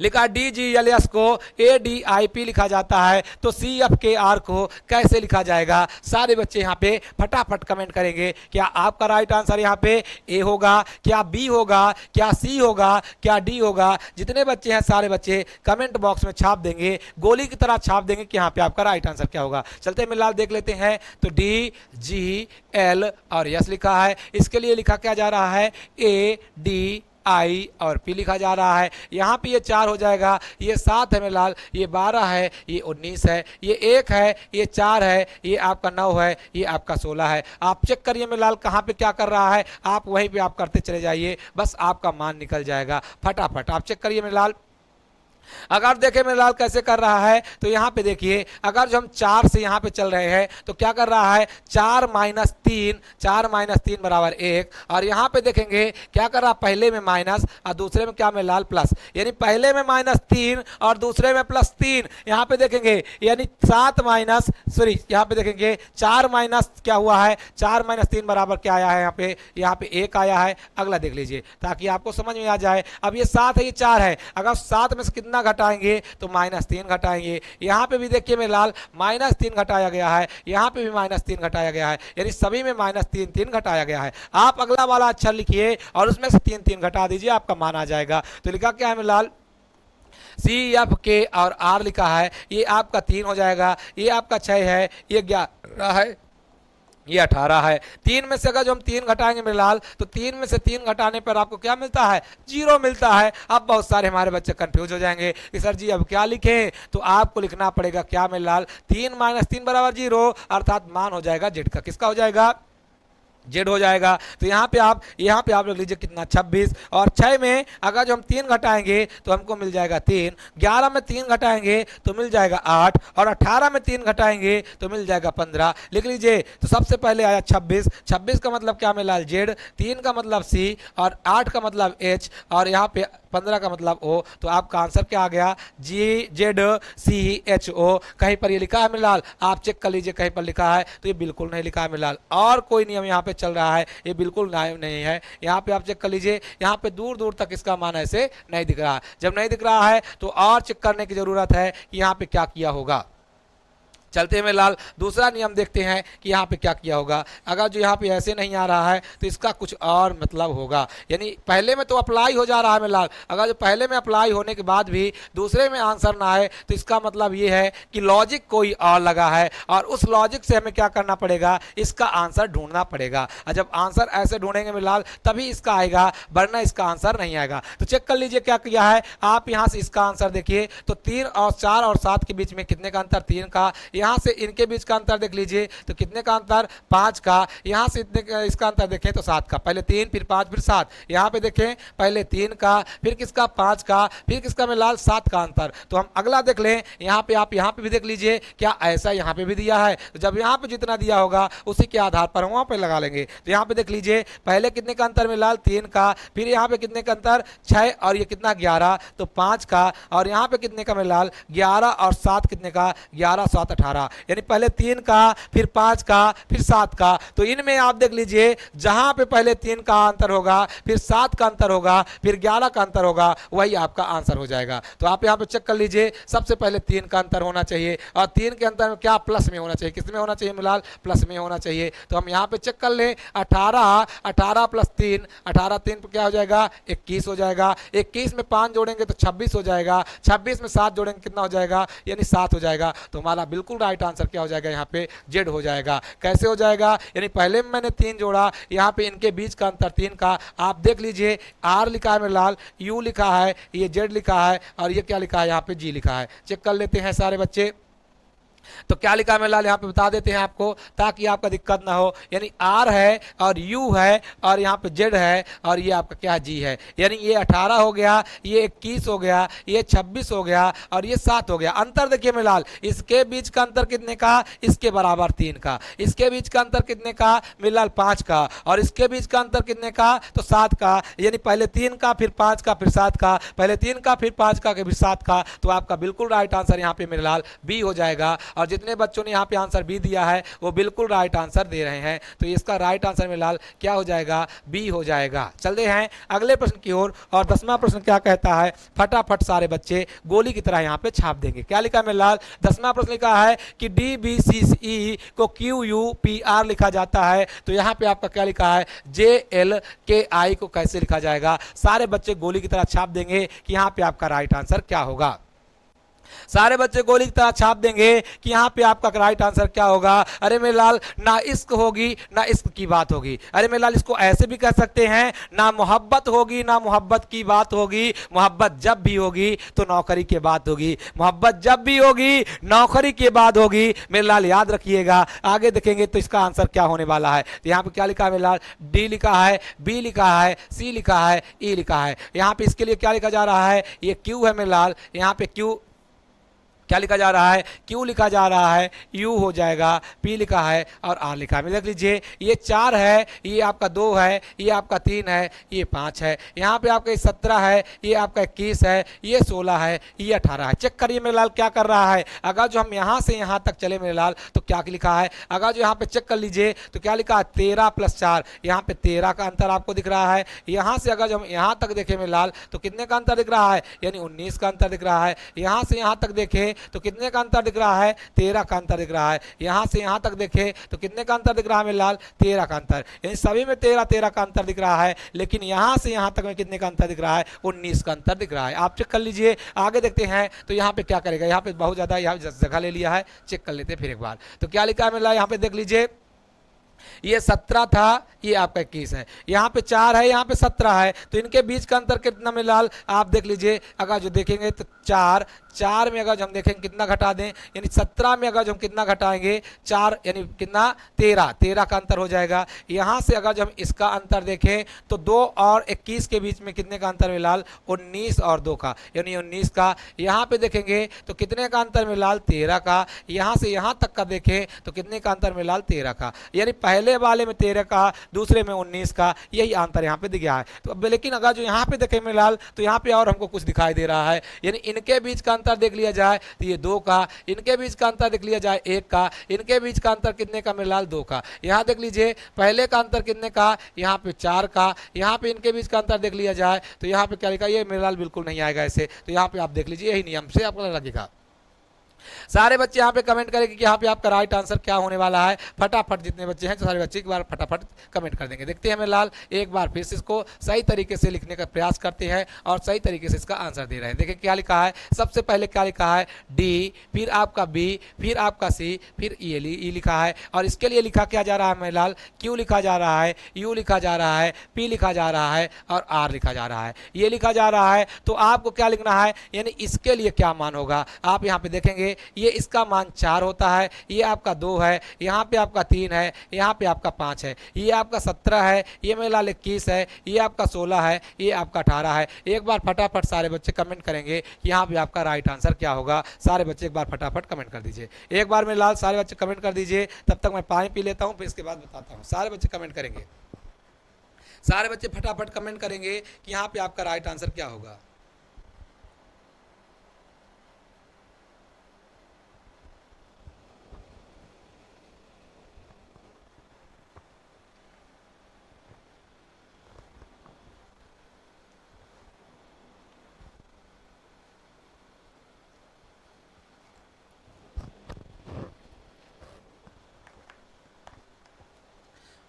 लिखा डी जी एल एस को ए डी आई पी लिखा जाता है, तो सी एफ के आर को कैसे लिखा जाएगा। सारे बच्चे यहाँ पे फटाफट कमेंट करेंगे, क्या आपका राइट आंसर यहाँ पे ए होगा, क्या बी होगा, क्या सी होगा, क्या डी होगा। जितने बच्चे हैं सारे बच्चे कमेंट बॉक्स में छाप देंगे, गोली की तरह छाप देंगे कि यहाँ पे आपका राइट आंसर क्या होगा। चलते मेरे लाल देख लेते हैं। तो डी जी एल और यस लिखा है, इसके लिए लिखा क्या जा रहा है, ए डी आई और पी लिखा जा रहा है। यहाँ पे ये 4 हो जाएगा, ये 7 है मेरे लाल, ये 12 है, ये 19 है, ये 1 है, ये 4 है, ये आपका 9 है, ये आपका 16 है। आप चेक करिए मेरे लाल कहाँ पे क्या कर रहा है, आप वहीं पे आप करते चले जाइए, बस आपका मान निकल जाएगा फटाफट। आप चेक करिए मेरे लाल। अगर देखें मेरे लाल कैसे कर रहा है, तो यहाँ पे देखिए, अगर जो हम 4 से यहाँ पे चल रहे हैं तो क्या कर रहा है, 4 - 3 बराबर 1, और यहाँ पे देखेंगे क्या कर रहा है, पहले में माइनस और दूसरे में क्या में लाल प्लस, यानी पहले में -3 और दूसरे में +3। यहाँ पे देखेंगे यानी 7 माइनस सॉरी यहाँ पे देखेंगे 4 माइनस क्या हुआ है, 4 - 3 बराबर क्या आया है, यहाँ पे 1 आया है। अगला देख लीजिए ताकि आपको समझ में आ जाए। अब ये 7 है, ये 4 है, अगर 7 में से कितना घटाएंगे तो -3 घटाएंगे। यहाँ पे भी देखिए मेरे लाल -3 घटाया गया है, यहाँ पे भी -3 घटाया गया है, यानी सभी में -3 घटाया गया है। आप अगला वाला अक्षर लिखिए और उसमें से 3 घटा दीजिए, आपका मान आ जाएगा। तो लिखा क्या है मेरे लाल, सी एफ के और आर लिखा है, ये आपका 3 हो जाएगा, ये आपका 6 है, ये 11 है, ये 18 है। 3 में से अगर जो हम 3 घटाएंगे मेरे लाल, तो 3 में से 3 घटाने पर आपको क्या मिलता है? 0 मिलता है। अब बहुत सारे हमारे बच्चे कंफ्यूज हो जाएंगे कि सर जी अब क्या लिखें, तो आपको लिखना पड़ेगा क्या मेरे लाल? 3 - 3 बराबर 0, अर्थात मान हो जाएगा जेड का। किसका हो जाएगा? जेड हो जाएगा। तो यहाँ पे आप रख लीजिए कितना? 26। और 6 में अगर जो हम 3 घटाएंगे तो हमको मिल जाएगा 3। 11 में 3 घटाएंगे तो मिल जाएगा 8। और 18 में 3 घटाएंगे तो मिल जाएगा 15। लिख लीजिए। तो सबसे पहले आया 26। 26 का मतलब क्या मिला? जेड। 3 का मतलब सी, और 8 का मतलब एच, और यहाँ पे 15 का मतलब ओ। तो आपका आंसर क्या आ गया? GZCHO। कहीं पर ये लिखा है मिलाल? आप चेक कर लीजिए कहीं पर लिखा है, तो ये बिल्कुल नहीं लिखा है मिलाल। और कोई नियम यहाँ पे चल रहा है, ये बिल्कुल नहीं है। यहाँ पे आप चेक कर लीजिए, यहाँ पे दूर दूर तक इसका मान ऐसे नहीं दिख रहा है। जब नहीं दिख रहा है तो और चेक करने की जरूरत है कि यहाँ पे क्या किया होगा। चलते हैं लाल, दूसरा नियम देखते हैं कि यहाँ पे क्या किया होगा। अगर जो यहाँ पे ऐसे नहीं आ रहा है तो इसका कुछ और मतलब होगा। यानी पहले में तो अप्लाई हो जा रहा है मेरे लाल, अगर जो पहले में अप्लाई होने के बाद भी दूसरे में आंसर ना आए तो इसका मतलब ये है कि लॉजिक कोई और लगा है, और उस लॉजिक से हमें क्या करना पड़ेगा? इसका आंसर ढूंढना पड़ेगा। और जब आंसर ऐसे ढूंढेंगे मेरे लाल तभी इसका आएगा, वरना इसका आंसर नहीं आएगा। तो चेक कर लीजिए क्या किया है। आप यहाँ से इसका आंसर देखिए, तो 3 और 4 और 7 के बीच में कितने का अंतर? 3 का। यहाँ से इनके बीच का अंतर देख लीजिए, तो कितने का अंतर? 5 का। यहाँ से इतने इसका अंतर देखें तो 7 का। पहले 3 फिर 5 फिर 7। यहाँ पे देखें पहले 3 का, फिर किसका? 5 का, फिर किसका में लाल? 7 का अंतर। तो हम अगला देख लें। यहाँ पे आप यहाँ पे भी देख लीजिए, क्या ऐसा यहाँ पे भी दिया है? तो जब यहाँ पे जितना दिया होगा उसी के आधार पर वहाँ पे लगा लेंगे। तो यहाँ पे देख लीजिए पहले कितने का अंतर में लाल? 3 का। फिर यहाँ पे कितने का अंतर? 6, और ये कितना? 11, तो 5 का। और यहाँ पे कितने का में लाल? 11 और 7 कितने का? 11 7 18। यानी पहले 3 का, फिर 5 का, फिर 7 का। तो इनमें आप देख लीजिए जहां पे पहले 3 का अंतर होगा, फिर 7 का अंतर होगा, फिर 11 का अंतर होगा, वही आपका आंसर हो जाएगा। तो आप यहां पे चेक कर लीजिए, सबसे पहले 3 का अंतर होना चाहिए, और 3 के अंतर में क्या? प्लस में होना चाहिए। किस में होना चाहिए मिलाल? प्लस में होना चाहिए। तो हम यहां पे चेक कर लें। 18 18 प्लस 3, 18 3 पर क्या हो जाएगा? 21 हो जाएगा। 21 में 5 जोड़ेंगे तो 26 हो जाएगा। 26 में 7 जोड़ेंगे कितना हो जाएगा? यानी 7 हो जाएगा। तो हमारा बिल्कुल राइट आंसर क्या हो जाएगा? यहाँ पे जेड हो जाएगा। कैसे हो जाएगा? यानी पहले में मैंने 3 जोड़ा, यहाँ पे इनके बीच का अंतर 3 का। आप देख लीजिए आर लिखा है मेरे लाल, यू लिखा है, ये जेड लिखा है, और ये क्या लिखा है? यहाँ पे जी लिखा है। चेक कर लेते हैं सारे बच्चे। तो क्या लिखा है मेरे लाल? यहाँ पे बता देते हैं आपको ताकि आपका दिक्कत ना हो। यानी आर है और यू है और यहाँ पे जेड है और ये आपका क्या? जी है। यानी ये 18 हो गया, ये 21 हो गया, ये 26 हो गया और ये 7 हो गया। अंतर देखिए मेरे लाल, इसके बीच का अंतर कितने का? इसके बराबर 3 का। इसके बीच का अंतर कितने का? मेरे लाल 5 का। और इसके बीच का अंतर कितने का? तो 7 का। यानी पहले 3 का, फिर 5 का, फिर 7 का, पहले 3 का, फिर 5 का, फिर 7 का। तो आपका बिल्कुल राइट आंसर यहाँ पे मेरे लाल बी हो जाएगा। और जितने बच्चों ने यहाँ पे आंसर बी दिया है वो बिल्कुल राइट आंसर दे रहे हैं। तो इसका राइट आंसर में लाल क्या हो जाएगा? बी हो जाएगा। चलते हैं अगले प्रश्न की ओर। और 10वां प्रश्न क्या कहता है? फटाफट सारे बच्चे गोली की तरह यहाँ पे छाप देंगे। क्या लिखा है मेरे लाल? 10वां प्रश्न लिखा है कि DBCE को QUPR लिखा जाता है। तो यहाँ पे आपका क्या लिखा है? JLKI को कैसे लिखा जाएगा? सारे बच्चे गोली की तरह छाप देंगे कि यहाँ पे आपका राइट आंसर क्या होगा। सारे बच्चे गोली की तरह छाप देंगे कि यहाँ पे आपका राइट आंसर क्या होगा। अरे मेरे लाल, ना इश्क होगी ना इश्क की बात होगी। अरे मेरे लाल, इसको ऐसे भी कह सकते हैं, ना मोहब्बत होगी ना मोहब्बत की बात होगी। मोहब्बत जब भी होगी तो नौकरी के बाद होगी। मोहब्बत जब भी होगी नौकरी के बाद होगी। मेरे लाल याद रखिएगा, आगे देखेंगे तो इसका आंसर क्या होने वाला है। तो यहाँ पे क्या लिखा है मेरे लाल? डी लिखा है, बी लिखा है, सी लिखा है, ई लिखा है। यहाँ पे इसके लिए क्या लिखा जा रहा है? ये क्यू है मेरे लाल। यहाँ पे क्यू क्या लिखा जा रहा है? क्यू लिखा जा रहा है, यू हो जाएगा, पी लिखा है और आर लिखा है। देख लीजिए ये 4 है, ये आपका 2 है, ये आपका 3 है, ये 5 है। यहाँ पे आपका 17 है, ये आपका 21 है, ये 16 है, ये 18 है। चेक करिए मेरे लाल क्या कर रहा है। अगर जो हम यहाँ से यहाँ तक चले मेरे लाल तो क्या लिखा है? अगर जो यहाँ पे चेक कर लीजिए तो क्या लिखा है? 13 + 4। यहाँ पे 13 का अंतर आपको दिख रहा है। यहाँ से अगर जो हम यहाँ तक देखें मेरे लाल तो कितने का अंतर दिख रहा है? यानी 19 का अंतर दिख रहा है। यहाँ से यहाँ तक देखें तो कितने का अंतर दिख रहा है? 13 का अंतर दिख रहा है। यहाँ से यहाँ तक देखें तो कितने का अंतर दिख रहा है मेरे लाल? 13 का अंतर। यानी सभी में 13 13 का अंतर दिख रहा है, लेकिन यहाँ से यहाँ तक में कितने का अंतर दिख रहा है? 19 का अंतर दिख रहा है। आप चेक कर लीजिए, आगे देखते हैं तो यहाँ पे क्या करेगा। यहाँ पे बहुत ज़्यादा यहाँ जगह ले लिया है, चेक कर लेते हैं फिर एक बार। तो क्या लिखा है मेरे लाल? यहाँ पे देख लीजिए ये 17 था, ये आपका 21 है, यहाँ पे 4 है, यहाँ पे 17 है, तो इनके बीच का अंतर कितना में लाल आप देख लीजिए। अगर जो देखेंगे तो 4 में अगर हम देखेंगे कितना घटा दें, यानी 17 में अगर हम कितना घटाएंगे 4 यानी कितना 13 का अंतर हो जाएगा। यहाँ से अगर हम इसका अंतर देखें तो 2 और 21 के बीच में कितने का अंतर में लाल 19 और 2 का, यानी 19 का। यहाँ पे देखेंगे तो कितने का अंतर में लाल 13 का। यहाँ से यहाँ तक का देखें तो कितने का अंतर में लाल 13 का, यानी पहले वाले में 13 का, दूसरे में 19 का, यही अंतर यहाँ पे दिख गया है। तो अब लेकिन अगर जो यहाँ पे देखें में लाल तो यहाँ पे और हमको कुछ दिखाई दे रहा है, यानी इनके बीच का अंतर देख लिया जाए तो ये 2 का, इनके बीच का अंतर देख लिया जाए 1 का, इनके बीच का अंतर कितने का में लाल 2 का। यहाँ देख लीजिए पहले का अंतर कितने का, यहाँ पे 4 का, यहाँ पे इनके बीच का अंतर देख लिया जाए तो यहाँ पे क्या लिखा, ये मेरे लाल बिल्कुल नहीं आएगा ऐसे। तो यहाँ पे आप देख लीजिए यही नियम से आपको लगेगा। सारे बच्चे यहाँ पे कमेंट करेंगे कि यहाँ पे आपका राइट आंसर क्या होने वाला है। फटाफट जितने बच्चे हैं तो सारे बच्चे एक बार फटाफट कमेंट कर देंगे। देखते हैं हमें लाल एक बार फिर से इसको सही तरीके से लिखने का प्रयास करते हैं और सही तरीके से इसका आंसर दे रहे हैं। देखिए क्या लिखा है, सबसे पहले क्या लिखा है डी, फिर आपका बी, फिर आपका सी, फिर ई लिखा है। और इसके लिए लिखा क्या जा रहा है हमें लाल, क्यू लिखा जा रहा है, यू लिखा जा रहा है, पी लिखा जा रहा है और आर लिखा जा रहा है, ये लिखा जा रहा है। तो आपको क्या लिखना है, यानी इसके लिए क्या मान होगा आप यहाँ पे देखेंगे, ये इसका मान 4 होता है, ये आपका 2 है, यहाँ पे आपका 3 है, यहाँ पे आपका 5 है, ये आपका 17 है, ये मेरा लाल 21 है, ये आपका 16 है, ये आपका 18 है। एक बार फटाफट सारे बच्चे कमेंट करेंगे कि यहाँ पे आपका राइट आंसर क्या होगा। सारे बच्चे एक बार फटाफट कमेंट कर दीजिए। एक बार में लाल सारे बच्चे कमेंट कर दीजिए, तब तक मैं पानी पी लेता हूँ, फिर इसके बाद बताता हूँ। सारे बच्चे कमेंट करेंगे, सारे बच्चे फटाफट कमेंट करेंगे कि यहाँ पे आपका राइट आंसर क्या होगा।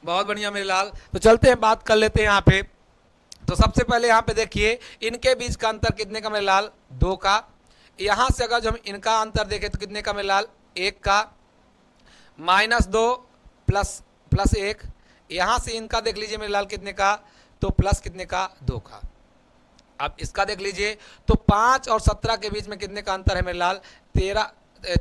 बहुत बढ़िया मेरे लाल, तो चलते हैं बात कर लेते हैं यहाँ पे। तो सबसे पहले यहाँ पे देखिए इनके बीच का अंतर कितने का मेरे लाल 2 का। यहाँ से अगर जो हम इनका अंतर देखें तो कितने का मेरे लाल 1 का, -2 प्लस 1। यहाँ से इनका देख लीजिए मेरे लाल कितने का, तो प्लस कितने का 2 का। अब इसका देख लीजिए तो 5 और 17 के बीच में कितने का अंतर है मेरे लाल 13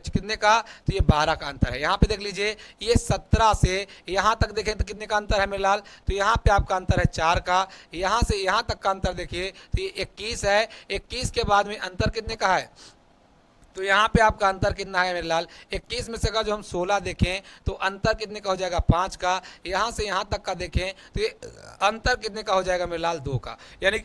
कितने का, तो ये 12 का अंतर है। यहाँ पे देख लीजिए ये 17 से यहाँ तक देखें तो कितने का अंतर है मेरे लाल, तो यहाँ पे आपका अंतर है 4 का। यहाँ से यहाँ तक का अंतर देखिए तो ये 21 है, 21 के बाद में अंतर कितने का है, तो यहाँ पे आपका अंतर कितना है मेरे लाल 21 में से अगर जो हम 16 देखें तो अंतर कितने का हो जाएगा 5 का। यहाँ से यहाँ तक का देखें तो ये अंतर कितने का हो जाएगा मेरे लाल 2 का। यानी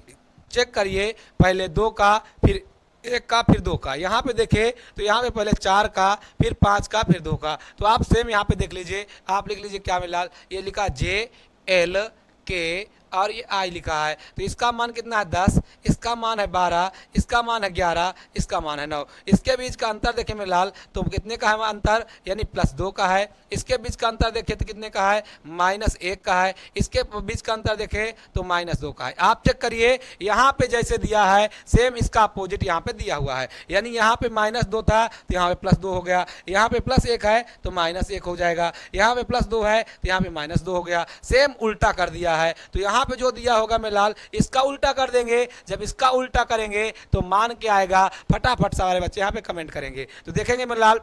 चेक करिए पहले 2 का, फिर 1 का, फिर 2 का। यहाँ पे देखें तो यहाँ पे पहले 4 का, फिर 5 का, फिर 2 का। तो आप सेम यहाँ पे देख लीजिए, आप लिख लीजिए क्या मेरे लाल, ये लिखा JLK और ये आई लिखा है। तो इसका मान कितना है 10, इसका मान है 12, इसका मान है 11, इसका मान है 9। इसके बीच का अंतर देखें मेरे लाल तो कितने का है अंतर, यानी +2 का है। इसके बीच का अंतर देखें तो कितने का है -1 का है। इसके बीच का अंतर देखें तो -2 का है। आप चेक करिए यहाँ पे जैसे दिया है सेम इसका अपोजिट यहाँ पे दिया हुआ है, यानी यहाँ पे -2 था तो यहाँ पे +2 हो गया, यहाँ पे +1 है तो -1 हो जाएगा, यहाँ पे +2 है तो यहाँ पे -2 हो गया। सेम उल्टा कर दिया है, तो यहाँ पे जो दिया होगा मेरे लाल इसका उल्टा कर देंगे। जब इसका उल्टा करेंगे तो मान क्या आएगा, फटाफट सारे बच्चे यहाँ पे कमेंट करेंगे। तो देखेंगे मेरे लाल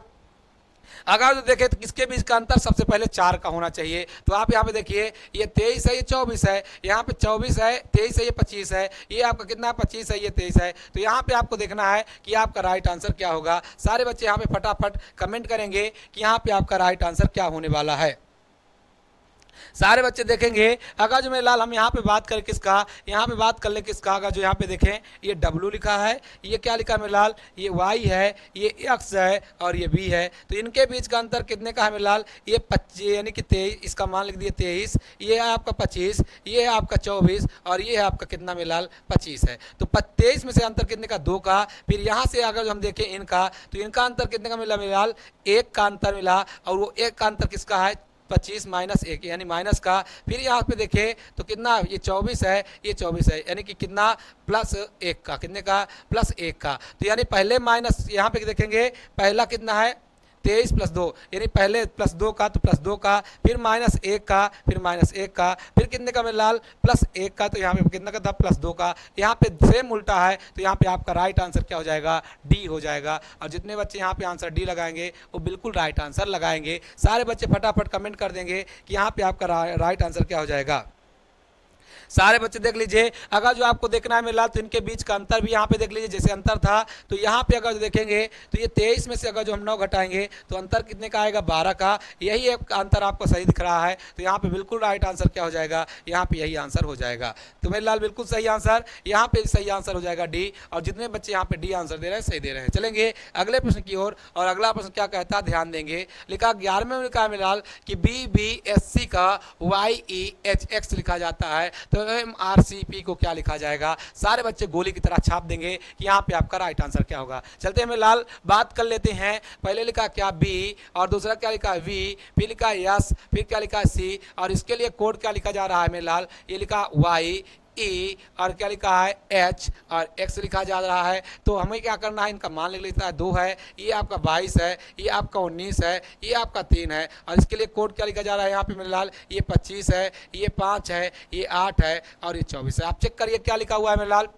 अगर तो देखें तो किसके बीच का अंतर सबसे पहले 4 का होना चाहिए। तो आप यहाँ पे देखिए ये 23 है, ये 24 है, यहाँ पे 24 है, 23 है, ये 25 है, ये आपका कितना है 25 है, ये 23 है। तो यहाँ पे आपको देखना है कि आपका राइट आंसर क्या होगा। सारे बच्चे यहाँ पे फटाफट कमेंट करेंगे कि यहाँ पे आपका राइट आंसर क्या होने वाला है। सारे बच्चे देखेंगे अगर जो मेरे लाल हम यहाँ पे बात करें किसका, यहाँ पे बात कर ले किसका, अगर जो यहाँ पे देखें ये W लिखा है, ये क्या लिखा है मेरे लाल, ये Y है, ये X है और ये B है। तो इनके बीच का अंतर कितने का है मेरे लाल, ये 25 यानी कि 23, इसका मान लिख दिए 23, ये है आपका 25, ये है आपका 24 और ये है आपका कितना मेरे लाल 25 है। तो 23 में से अंतर कितने का 2 का। फिर यहाँ से अगर हम देखें इनका तो इनका अंतर कितने का मिला मेरे लाल 1 का अंतर मिला, और वो 1 का अंतर किसका है 25 -1 यानी माइनस का। फिर यहाँ पे देखें तो कितना ये 24 है, ये 24 है, यानी कि कितना +1 का, कितने का +1 का। तो यानी पहले माइनस यहाँ पे देखेंगे पहला कितना है 23 प्लस 2 यानी पहले प्लस 2 का तो प्लस 2 का, फिर माइनस 1 का, फिर माइनस 1 का, फिर कितने का मेरे लाल प्लस 1 का, तो यहाँ पे कितना का था प्लस 2 का। यहाँ पे सेम उल्टा है तो यहाँ पे आपका राइट आंसर क्या हो जाएगा, डी हो जाएगा। और जितने बच्चे यहाँ पे आंसर डी लगाएंगे वो बिल्कुल राइट आंसर लगाएंगे। सारे बच्चे फटाफट कमेंट कर देंगे कि यहाँ पे आपका राइट आंसर क्या हो जाएगा। सारे बच्चे देख लीजिए, अगर जो आपको देखना है मेरे लाल तो इनके बीच का अंतर भी यहाँ पे देख लीजिए। जैसे अंतर था तो यहाँ पे अगर जो देखेंगे तो ये 23 में से अगर जो हम 9 घटाएंगे तो अंतर कितने का आएगा, 12 का। यही एक अंतर आपको सही दिख रहा है तो यहाँ पे बिल्कुल राइट आंसर क्या हो जाएगा, यहाँ पे यही आंसर हो जाएगा। तो मेरे लाल बिल्कुल सही आंसर, यहाँ पे सही आंसर हो जाएगा डी। और जितने बच्चे यहाँ पे डी आंसर दे रहे हैं सही दे रहे हैं। चलेंगे अगले प्रश्न की ओर। और अगला प्रश्न क्या कहता है, ध्यान देंगे। लिखा 11वें में लिखा है मेरे लाल कि BBSC का YEHX लिखा जाता है तो MRCP को क्या लिखा जाएगा। सारे बच्चे गोली की तरह छाप देंगे कि यहाँ पे आपका राइट आंसर क्या होगा। चलते हैं मेरे लाल, बात कर लेते हैं। पहले लिखा क्या B, और दूसरा क्या लिखा है V, फिर लिखा है S, फिर क्या लिखा है C, और इसके लिए कोड क्या लिखा जा रहा है मेरे लाल, ये लिखा Y E, और क्या लिखा है H, और X लिखा जा रहा है। तो हमें क्या करना है, इनका मान लिख लेता है 2 है, ये आपका 22 है, ये आपका 19 है, ये आपका 3 है, और इसके लिए कोड क्या लिखा जा रहा है यहाँ पे मेरे लाल, ये 25 है, ये 5 है, ये 8 है, और ये 24 है। आप चेक करिए क्या लिखा हुआ है मेरे लाल,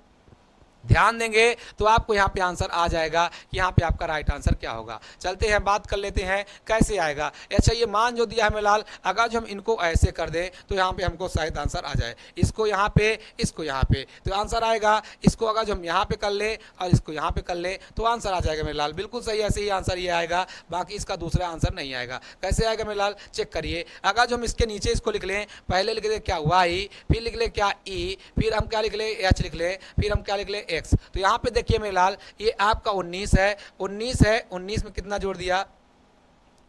ध्यान देंगे तो आपको यहाँ पे आंसर आ जाएगा कि यहाँ पे आपका राइट आंसर क्या होगा। चलते हैं बात कर लेते हैं कैसे आएगा। अच्छा, ये मान जो दिया है मेरे लाल, अगर जो हम इनको ऐसे कर दें तो यहाँ पे हमको शायद आंसर आ जाए। इसको यहाँ पे, इसको यहाँ पे, तो आंसर आएगा। इसको अगर जो हम यहाँ पे कर लें और इसको यहाँ पे कर लें तो आंसर आ जाएगा मेरे लाल। बिल्कुल सही, ऐसे ही आंसर ये आएगा, बाकी इसका दूसरा आंसर नहीं आएगा। कैसे आएगा मेरे लाल, चेक करिए। अगर जो हम इसके नीचे इसको लिख लें, पहले लिख लें क्या Y, फिर लिख लें क्या E, फिर हम क्या लिख लें H लिख लें, फिर हम क्या लिख लें X। तो यहाँ पे देखिए मेरे लाल, ये आपका 19 है, 19 है, 19 में कितना जोड़ दिया,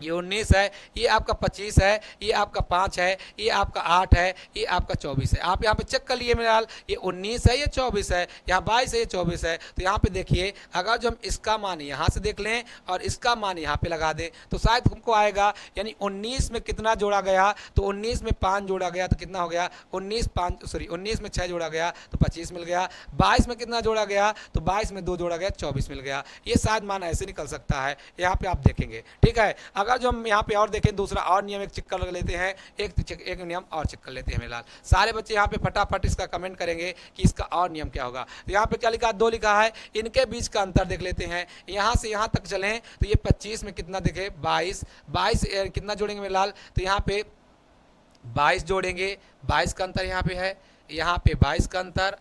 ये 19 है, ये आपका 25 है, ये आपका 5 है, ये आपका 8 है, ये आपका 24 है। आप यहाँ पे चेक कर लिए मेरे हाल, ये 19 है, ये 24 है, यहाँ 22 है, ये 24 है। तो यहाँ पे देखिए, अगर जो हम इसका मान यहाँ से देख लें और इसका मान यहाँ पे लगा दें तो शायद हमको आएगा, यानी 19 में कितना जोड़ा गया, तो 19 में 5 जोड़ा गया तो कितना हो गया, 19 में 6 जोड़ा गया तो 25 मिल गया। 22 में कितना जोड़ा गया, तो 22 में 2 जोड़ा गया, 24 मिल गया। ये शायद मान ऐसे निकल सकता है, यहाँ पे आप देखेंगे। ठीक है, अगर जो हम यहाँ पे और देखें दूसरा और नियम एक चेक कर लेते हैं, एक नियम और चेक कर लेते हैं मेरे लाल। सारे बच्चे यहाँ पे फटाफट इसका कमेंट करेंगे कि इसका और नियम क्या होगा। तो यहाँ पे क्या लिखा है, 2 लिखा है, इनके बीच का अंतर देख लेते हैं। यहाँ से यहाँ तक चलें तो ये 25 में कितना देखें, 22 कितना जोड़ेंगे मेरे लाल, तो यहाँ पे 22 जोड़ेंगे, 22 का अंतर यहाँ पे है, यहाँ पे 22 का अंतर,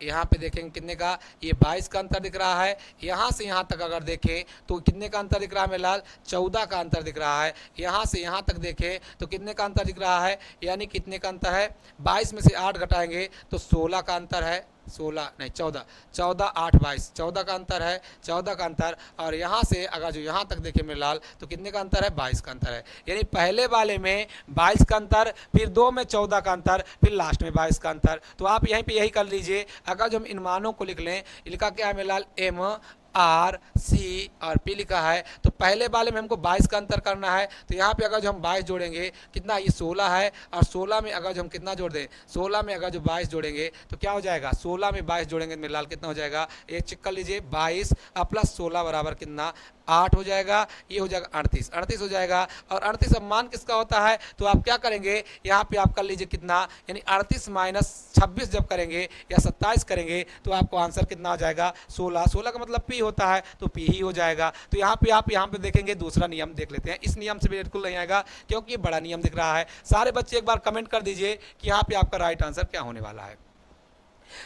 यहाँ पे देखेंगे कितने का, ये 22 का अंतर दिख रहा है। यहाँ से यहाँ तक अगर देखें तो कितने का अंतर दिख रहा है मेरे लाल, 14 का अंतर दिख रहा है। यहाँ से यहाँ तक देखें तो कितने का अंतर दिख रहा है, यानी कितने का अंतर है, 22 में से 8 घटाएंगे तो 16 का अंतर है, 16 नहीं 14, 8 22, 14 का अंतर है, 14 का अंतर। और यहाँ से अगर जो यहाँ तक देखें मेरे लाल तो कितने का अंतर है, 22 का अंतर है। यानी पहले वाले में 22 का अंतर, फिर 2 में 14 का अंतर, फिर लास्ट में 22 का अंतर। तो आप यहीं पे यही कर लीजिए। अगर जो हम इन मानों को लिख लें, लिखा क्या है मेरे लाल, MRC और P लिखा है, तो पहले वाले में हमको 22 का अंतर करना है। तो यहाँ पे अगर जो हम 22 जोड़ेंगे कितना, ये 16 है, और 16 में अगर जो हम कितना जोड़ दें, 16 में अगर जो 22 जोड़ेंगे तो क्या हो जाएगा, 16 में 22 जोड़ेंगे मेरे लाल कितना हो जाएगा, एक चेक कर लीजिए, 22 प्लस 16 बराबर कितना, 8 हो जाएगा। ये हो जाएगा 38 हो जाएगा। और 38 अब मान किसका होता है, तो आप क्या करेंगे, यहाँ पे आप कर लीजिए कितना, यानी 38 माइनस 26 जब करेंगे या 27 करेंगे तो आपको आंसर कितना हो जाएगा, 16 का मतलब P होता है तो P ही हो जाएगा। तो यहाँ पे आप यहाँ पे देखेंगे, दूसरा नियम देख लेते हैं। इस नियम से बिल्कुल नहीं आएगा क्योंकि ये बड़ा नियम दिख रहा है। सारे बच्चे एक बार कमेंट कर दीजिए कि यहाँ पे आपका राइट आंसर क्या होने वाला है।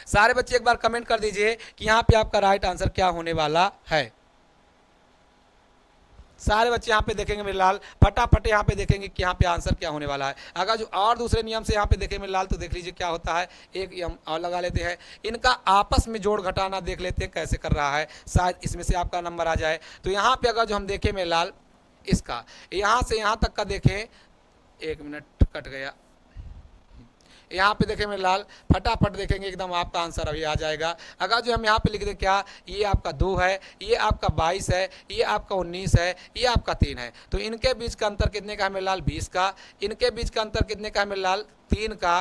सारे बच्चे एक बार कमेंट कर दीजिए कि यहाँ पे आपका राइट आंसर क्या होने वाला है। सारे बच्चे यहाँ पे देखेंगे मेरे लाल, फटाफट यहाँ पे देखेंगे कि यहाँ पे आंसर क्या होने वाला है। अगर जो और दूसरे नियम से यहाँ पे देखें मेरे लाल तो देख लीजिए क्या होता है। एक नियम और लगा लेते हैं, इनका आपस में जोड़ घटाना देख लेते हैं कैसे कर रहा है, शायद इसमें से आपका नंबर आ जाए। तो यहाँ पे अगर जो हम देखें मेरे लाल, इसका यहाँ से यहाँ तक का देखें, 1 मिनट कट गया, यहाँ पे देखें मेरे लाल, फटाफट देखेंगे एकदम आपका आंसर अभी आ जाएगा। अगर जो हम यहाँ पे लिख दें क्या, ये आपका 2 है, ये आपका 22 है, ये आपका 19 है, ये आपका 3 है। तो इनके बीच का अंतर कितने का है मेरे लाल, 20 का। इनके बीच का अंतर कितने का है मेरे लाल, 3 का।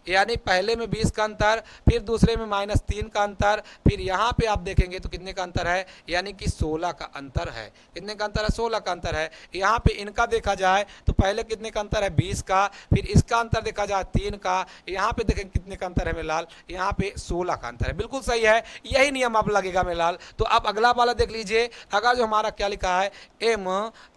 यानी पहले में 20 का अंतर, फिर दूसरे में -3 का अंतर, फिर यहाँ पे आप देखेंगे तो कितने का अंतर है, यानी कि 16 का अंतर है। कितने का अंतर है, 16 का अंतर है। यहाँ पे इनका देखा जाए तो पहले कितने का अंतर है, 20 का, फिर इसका अंतर देखा जाए 3 का, यहाँ पे देखेंगे कितने का अंतर है मेरे लाल, यहाँ पे 16 का अंतर है। बिल्कुल सही है, यही नियम अब लगेगा मेरे लाल। तो अब अगला वाला देख लीजिए, अगर जो हमारा क्या लिखा है, एम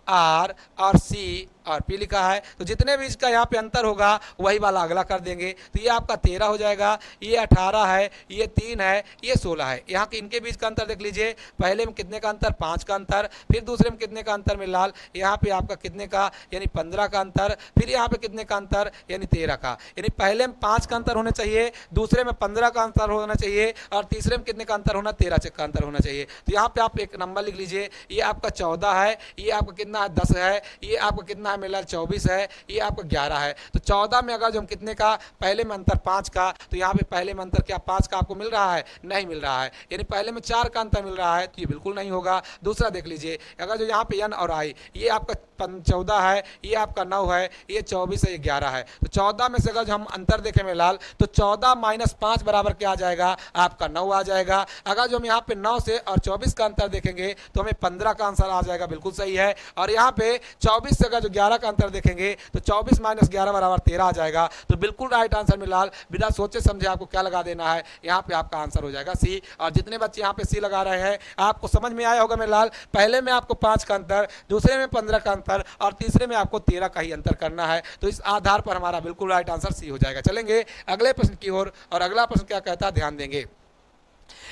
आर और सी और पी लिखा है, तो जितने भी इसका यहाँ पे अंतर होगा वही वाला अगला कर देंगे। तो ये आपका 13 हो जाएगा, ये 18 है, ये 3 है, ये 16 है। यहाँ के इनके बीच का अंतर देख लीजिए, पहले में कितने का अंतर, 5 का अंतर, फिर दूसरे में कितने का अंतर में लाल, यहाँ पे आपका कितने का, यानी 15 का अंतर, फिर यहाँ पे कितने का अंतर, यानी 13 का। यानी पहले में 5 का अंतर होना चाहिए, दूसरे में 15 का अंतर होना चाहिए, और तीसरे में कितने का अंतर होना, 13 का अंतर होना चाहिए। तो यहाँ पे आप एक नंबर लिख लीजिए, ये आपका 14 है, ये आपका कितना है, 10 है, ये आपका कितना है मेरे लाल, 24 है, ये आपका 11 है। तो 14 में अगर जो हम कितने का, पहले में अंतर 5 का, तो यहाँ पे पहले में अंतर क्या 5 का आपको मिल रहा है, नहीं मिल रहा है। यानी पहले में 4 का अंतर मिल रहा है, तो ये बिल्कुल नहीं होगा। दूसरा देख लीजिए, अगर जो यहाँ पे एन और आई, ये आपका 14 है, ये आपका 9 है, ये 24 है, ये 11 है। तो 14 में से अगर जो हम अंतर देखें में लाल, तो 14 - 5 बराबर क्या आ जाएगा, आपका 9 आ जाएगा। अगर जो हम यहाँ पे 9 से और 24 का अंतर देखेंगे तो हमें 15 का आंसर आ जाएगा। बिल्कुल सही है। और यहाँ पे 24 से अगर जो 11 का अंतर देखेंगे तो 24 - 11 बराबर 13 आ जाएगा। तो बिल्कुल राइट आंसर में लाल, बिना सोचे समझे आपको क्या लगा देना है, यहाँ पे आपका आंसर हो जाएगा सी। और जितने बच्चे यहाँ पे सी लगा रहे हैं, आपको समझ में आया होगा मेरे लाल, पहले में आपको 5 का अंतर, दूसरे में 15 का अंतर, और तीसरे में आपको 13 का ही अंतर करना है। तो इस आधार पर हमारा बिल्कुल राइट आंसर सी हो जाएगा। चलेंगे अगले प्रश्न की ओर, और अगला प्रश्न क्या कहता है, ध्यान देंगे।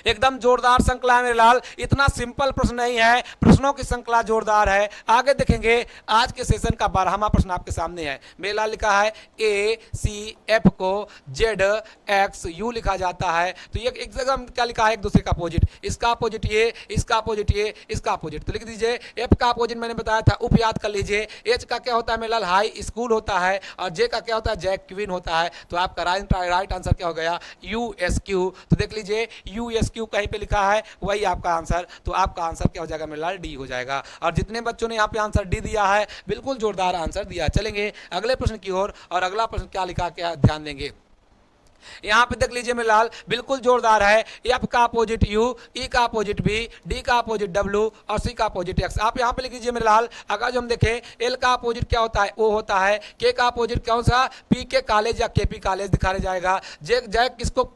एकदम जोरदार श्रृंखला है मेरे लाल, इतना सिंपल प्रश्न नहीं है, प्रश्नों की श्रृंखला जोरदार है। आगे देखेंगे, आज के सेशन का 12वां प्रश्न आपके सामने है। मेरे लाल लिखा है ए सी एफ को जेड एक्स यू लिखा जाता है। तो ये एक जगह क्या लिखा है, एक दूसरे का अपोजिट, इसका अपोजिट ये, इसका अपोजिट ये, इसका अपोजिट। तो लिख दीजिए, एफ का अपोजिट मैंने बताया था, उप याद कर लीजिए। एच का क्या होता है मेरे लाल, हाई स्कूल होता है, और जे का क्या होता है, जैक क्वीन होता है। तो आपका राइट आंसर क्या हो गया, यू एस क्यू। तो देख लीजिए, यू एस क्यू कहीं पे लिखा है, वही आपका आंसर। तो आपका आंसर क्या हो जाएगा मेरे लाल, डी हो जाएगा। और जितने बच्चों ने यहाँ पे आंसर डी दिया है, बिल्कुल जोरदार आंसर दिया। चलेंगे अगले प्रश्न की ओर, और अगला प्रश्न क्या लिखा, क्या ध्यान देंगे। यहाँ पे देख लीजिए मेरे लाल, बिल्कुल जोरदार है। एफ का अपोजिट यू, ई का अपोजिट बी, डी का अपोजिट डब्ल्यू, और सी का अपोजिट एक्स। आप यहाँ पे लिख लीजिए मेरे लाल। अगर जो हम देखें, एल का अपोजिट क्या होता है, ओ होता है। के का अपोजिट कौन सा, पी के कॉलेज या के पी कॉलेज दिखाने जाएगा। जे जैक किसको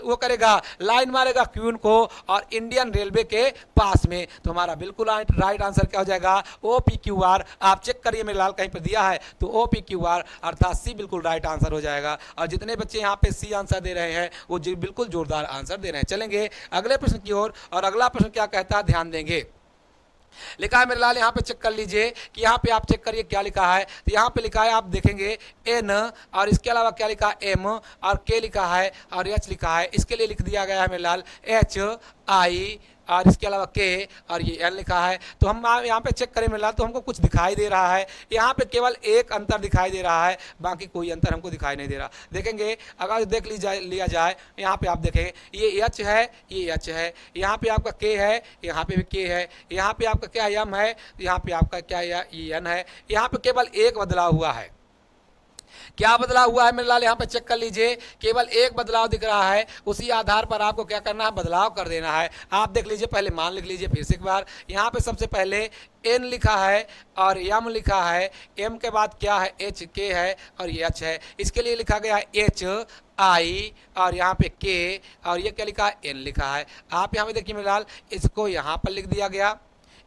वो करेगा, लाइन मारेगा क्वीन को, और इंडियन रेलवे के पास में। तो हमारा बिल्कुल राइट आंसर क्या हो जाएगा, ओ पी क्यू आर। आप चेक करिए मेरे लाल, कहीं पर दिया है तो ओ पी क्यू आर अर्थात सी बिल्कुल राइट आंसर हो जाएगा। और जितने बच्चे यहाँ पे सी आंसर दे रहे हैं, वो बिल्कुल जोरदार आंसर दे रहे हैं। चलेंगे अगले प्रश्न की ओर, और अगला प्रश्न क्या कहता है, ध्यान देंगे। लिखा है मेरे लाल, यहाँ पे चेक कर लीजिए कि यहाँ पे आप चेक करिए क्या लिखा है। तो यहाँ पे लिखा है, आप देखेंगे एन, और इसके अलावा क्या लिखा है, एम, और के लिखा है, और एच लिखा है। इसके लिए लिख दिया गया है मेरे लाल एच आई, और इसके अलावा के, और ये एन लिखा है। तो हम यहाँ पे चेक करें मेरे लाल, तो हमको कुछ दिखाई दे रहा है। यहाँ पे केवल एक अंतर दिखाई दे रहा है, बाकी कोई अंतर हमको दिखाई नहीं दे रहा। देखेंगे, अगर देख लिया जाए, यहाँ पे आप देखें, ये एच है, ये एच है, यहाँ पे आपका के है, यहाँ पे भी के है, यहाँ पे आपका क्या एम है, यहाँ पे आपका क्या एन है। यहाँ पे केवल एक बदलाव हुआ है। क्या बदलाव हुआ है मेरे लाल, यहाँ पे चेक कर लीजिए, केवल एक बदलाव दिख रहा है। उसी आधार पर आपको क्या करना है, बदलाव कर देना है। आप देख लीजिए, पहले मान लिख लीजिए फिर से एक बार। यहाँ पे सबसे पहले एन लिखा है और एम लिखा है, एम के बाद क्या है, एच के है, और ये एच है। इसके लिए लिखा गया है एच आई, और यहाँ पे के, और ये क्या लिखा है, एन लिखा है। आप यहाँ पे देखिए मेरे लाल, इसको यहाँ पर लिख दिया गया,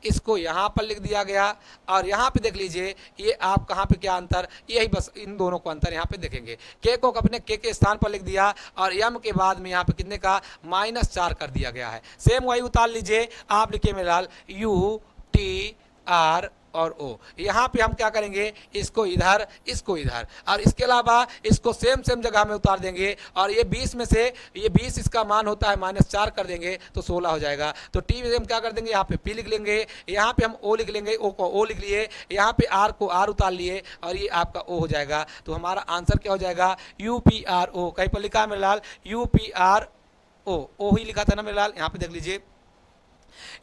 इसको यहाँ पर लिख दिया गया, और यहाँ पे देख लीजिए, ये आप कहाँ पे क्या अंतर, यही बस इन दोनों को अंतर यहाँ पे देखेंगे। के को अपने के स्थान पर लिख दिया, और एम के बाद में यहाँ पे कितने का, -4 कर दिया गया है। सेम वही उतार लीजिए, आप लिखिए मेरे लाल यू टी आर और ओ। यहाँ पे हम क्या करेंगे, इसको इधर, इसको इधर, और इसके अलावा इसको सेम जगह में उतार देंगे। और ये 20 में से ये 20 इसका मान होता है, -4 कर देंगे तो 16 हो जाएगा। तो टी में हम क्या कर देंगे, यहाँ पे पी लिख लेंगे, यहाँ पे हम ओ लिख लेंगे, ओ को ओ लिख लिए, यहाँ पे आर को आर उतार लिए, और ये आपका ओ हो जाएगा। तो हमारा आंसर क्या हो जाएगा, यू पी आर ओ। कहीं पर लिखा है मेरे लाल, यू पी आर ओ, ओ ही लिखा था ना मेरे लाल, यहाँ पे देख लीजिए।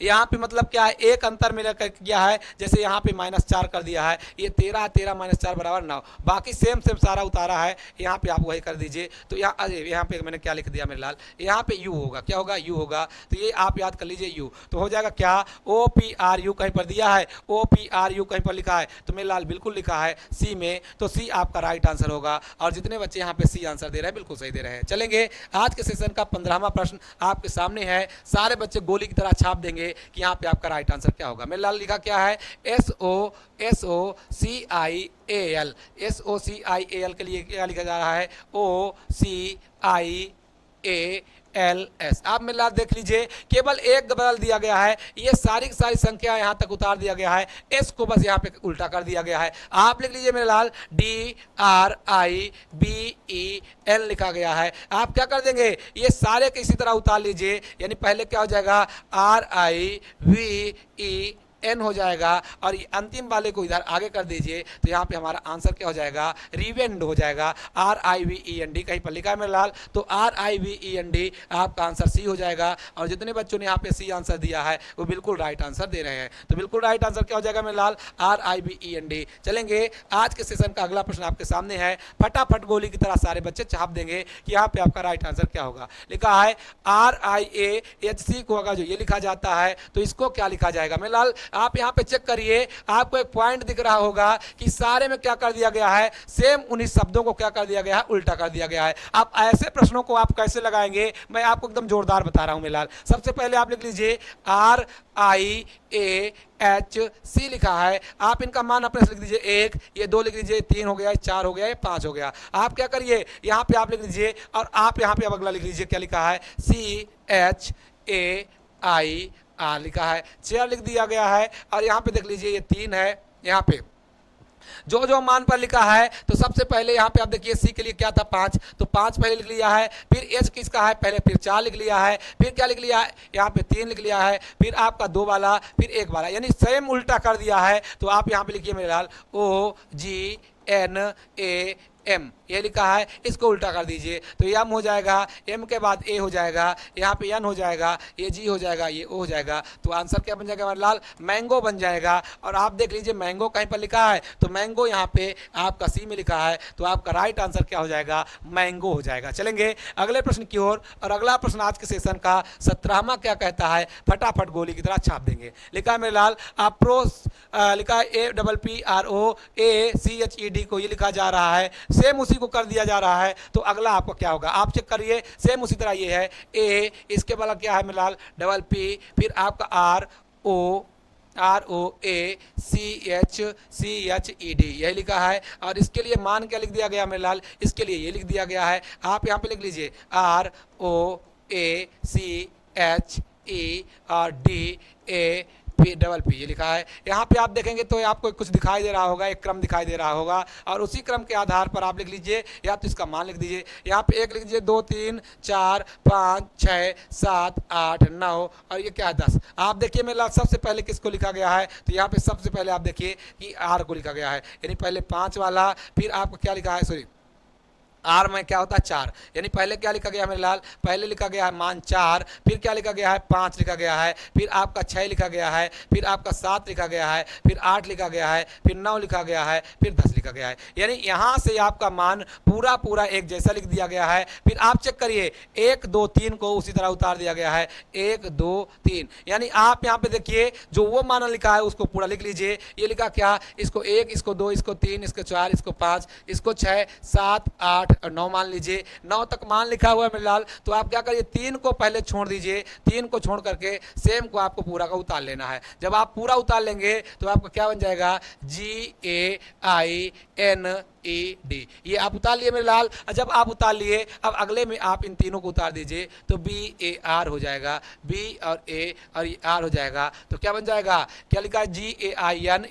यहाँ पे मतलब क्या है, एक अंतर मिला कर किया है, जैसे यहाँ पे -4 कर दिया है, ये 13 13 -4 बराबर 9, बाकी सेम सेम सारा उतारा है, यहाँ पे आप वही कर दीजिए। तो यहाँ अरे यहाँ पे मैंने क्या लिख दिया मेरे लाल, यहाँ पे यू होगा, क्या होगा, यू होगा। तो ये आप याद कर लीजिए यू, तो हो जाएगा क्या, OPRU कहीं पर दिया है, OPRU कहीं पर लिखा है, तो मेरे लाल बिल्कुल लिखा है सी में, तो सी आपका राइट आंसर होगा। और जितने बच्चे यहाँ पे सी आंसर दे रहे हैं बिल्कुल सही दे रहे हैं। चलेंगे आज के सेशन का 15वां प्रश्न आपके सामने है, सारे बच्चे गोली की तरह छाप देंगे कि यहाँ पे आपका राइट आंसर क्या होगा। मेरे लाल लिखा क्या है, SOCIAL, SOCIAL के लिए क्या लिखा जा रहा है, OCIALS। आप मेरे लाल देख लीजिए, केवल एक बदल दिया गया है, ये सारी की सारी संख्या यहाँ तक उतार दिया गया है, एस को बस यहाँ पे उल्टा कर दिया गया है। आप लिख लीजिए मेरे लाल DRIBEL लिखा गया है। आप क्या कर देंगे, ये सारे के इसी तरह उतार लीजिए, यानी पहले क्या हो जाएगा, RIVEN हो जाएगा, और ये अंतिम वाले को इधर आगे कर दीजिए, तो यहाँ पे हमारा आंसर क्या हो जाएगा, रिवेंड हो जाएगा, RIVEND कहीं पर लिखा है मेरे लाल, तो RIVEND आपका आंसर सी हो जाएगा। और जितने बच्चों ने यहाँ पे सी आंसर दिया है वो बिल्कुल राइट आंसर दे रहे हैं, तो बिल्कुल राइट आंसर क्या हो जाएगा मेरे लाल, RIVEND। चलेंगे आज के सेशन का अगला प्रश्न आपके सामने है, फटाफट गोली की तरह सारे बच्चे छाप देंगे कि यहाँ पे आपका राइट आंसर क्या होगा। लिखा है RIAHC को अगर जो ये लिखा जाता है तो इसको क्या लिखा जाएगा मेरे लाल, आप यहाँ पे चेक करिए, आपको एक पॉइंट दिख रहा होगा कि सारे में क्या कर दिया गया है, सेम उन्हीं शब्दों को क्या कर दिया गया है, उल्टा कर दिया गया है। अब ऐसे प्रश्नों को आप कैसे लगाएंगे, मैं आपको एकदम जोरदार बता रहा हूं मेलाल। सबसे पहले आप लिख लीजिए RIAHC लिखा है, आप इनका मान अपने से लिख दीजिए 1, ये 2 लिख लीजिए, 3 हो गया, 4 हो गया, ये 5 हो गया। आप क्या करिए, यहाँ पे आप लिख लीजिए, और आप यहाँ पे अब अगला लिख लीजिए, क्या लिखा है, CHAIR लिखा है, चेयर लिख दिया गया है। और यहाँ पे देख लीजिए ये 3 है, यहाँ पे जो जो मान पर लिखा है, तो सबसे पहले यहाँ पे आप देखिए सी के लिए क्या था 5, तो 5 पहले लिख लिया है, फिर एच किसका है पहले, फिर 4 लिख लिया है, फिर क्या लिख लिया है, यहाँ पे 3 लिख लिया है, फिर आपका 2 वाला, फिर 1 वाला, यानी सेम उल्टा कर दिया है। तो आप यहाँ पे लिखिए मेरे लाल OGNAM ये लिखा है, इसको उल्टा कर दीजिए, तो एम हो जाएगा, एम के बाद ए हो जाएगा, यहाँ पे एन हो जाएगा, ये जी हो जाएगा, ये ओ हो जाएगा। तो आंसर क्या बन जाएगा हमारे लाल, मैंगो बन जाएगा। और आप देख लीजिए मैंगो कहीं पर लिखा है, तो मैंगो यहाँ पे आपका सी में लिखा है, तो आपका राइट आंसर क्या हो जाएगा, मैंगो हो जाएगा। चलेंगे अगले प्रश्न की ओर, और अगला प्रश्न आज के सेशन का 17वां क्या कहता है, फटाफट गोली की तरह छाप देंगे। लिखा है मेरे लाल अप्रोच, लिखा है APPROACHED को ये लिखा जा रहा है, सेम उसी को कर दिया जा रहा है। तो अगला आपको क्या होगा, आप चेक करिए, सेम उसी तरह ये है ए, इसके वाला क्या है मेरे लाल PP, फिर आपका ROACHED यही लिखा है। और इसके लिए मान क्या लिख दिया गया मेरे लाल, इसके लिए ये लिख दिया गया है, आप यहाँ पे लिख लीजिए ROACHED PP ये लिखा है। यहाँ पे आप देखेंगे तो आपको कुछ दिखाई दे रहा होगा, एक क्रम दिखाई दे रहा होगा, और उसी क्रम के आधार पर आप लिख लीजिए, या तो इसका मान लिख दीजिए। यहाँ पे 1 लिख दीजिए, 2 3 4 5 6 7 8 9, और ये क्या है 10। आप देखिए मेरे सबसे पहले किसको लिखा गया है, तो यहाँ पे सबसे पहले आप देखिए कि R को लिखा गया है, यानी पहले 5 वाला, फिर आपको क्या लिखा है, सॉरी आर में क्या होता है 4, यानी पहले क्या लिखा गया मेरे लाल, पहले लिखा गया है मान 4, फिर क्या लिखा गया है 5 लिखा गया है, फिर आपका 6 लिखा गया है, फिर आपका 7 लिखा गया है, फिर 8 लिखा गया है, फिर 9 लिखा गया है, फिर 10 लिखा गया है। यानी यहाँ से आपका मान पूरा पूरा एक जैसा लिख दिया गया है। फिर आप चेक करिए 1 2 3 को उसी तरह उतार दिया गया है, 1 2 3, यानी आप यहाँ पे देखिए जो वो मान लिखा है उसको पूरा लिख लीजिए। ये लिखा क्या, इसको 1, इसको 2, इसको 3, इसको 4, इसको 5, इसको 6 7 8 और 9 मान लीजिए, 9 तक मान लिखा हुआ है मेरे लाल। तो आप क्या करिए 3 को पहले छोड़ दीजिए, 3 को छोड़ करके सेम को आपको पूरा का उतार लेना है। जब आप पूरा उतार लेंगे तो आपका क्या बन जाएगा, GAINED, ये आप उतार लिए मेरे लाल। जब आप उतार लिए, अब अगले में आप इन तीनों को उतार दीजिए, तो BAR हो जाएगा, B और A और ये R हो जाएगा। तो क्या बन जाएगा, क्या लिखा है GAINE,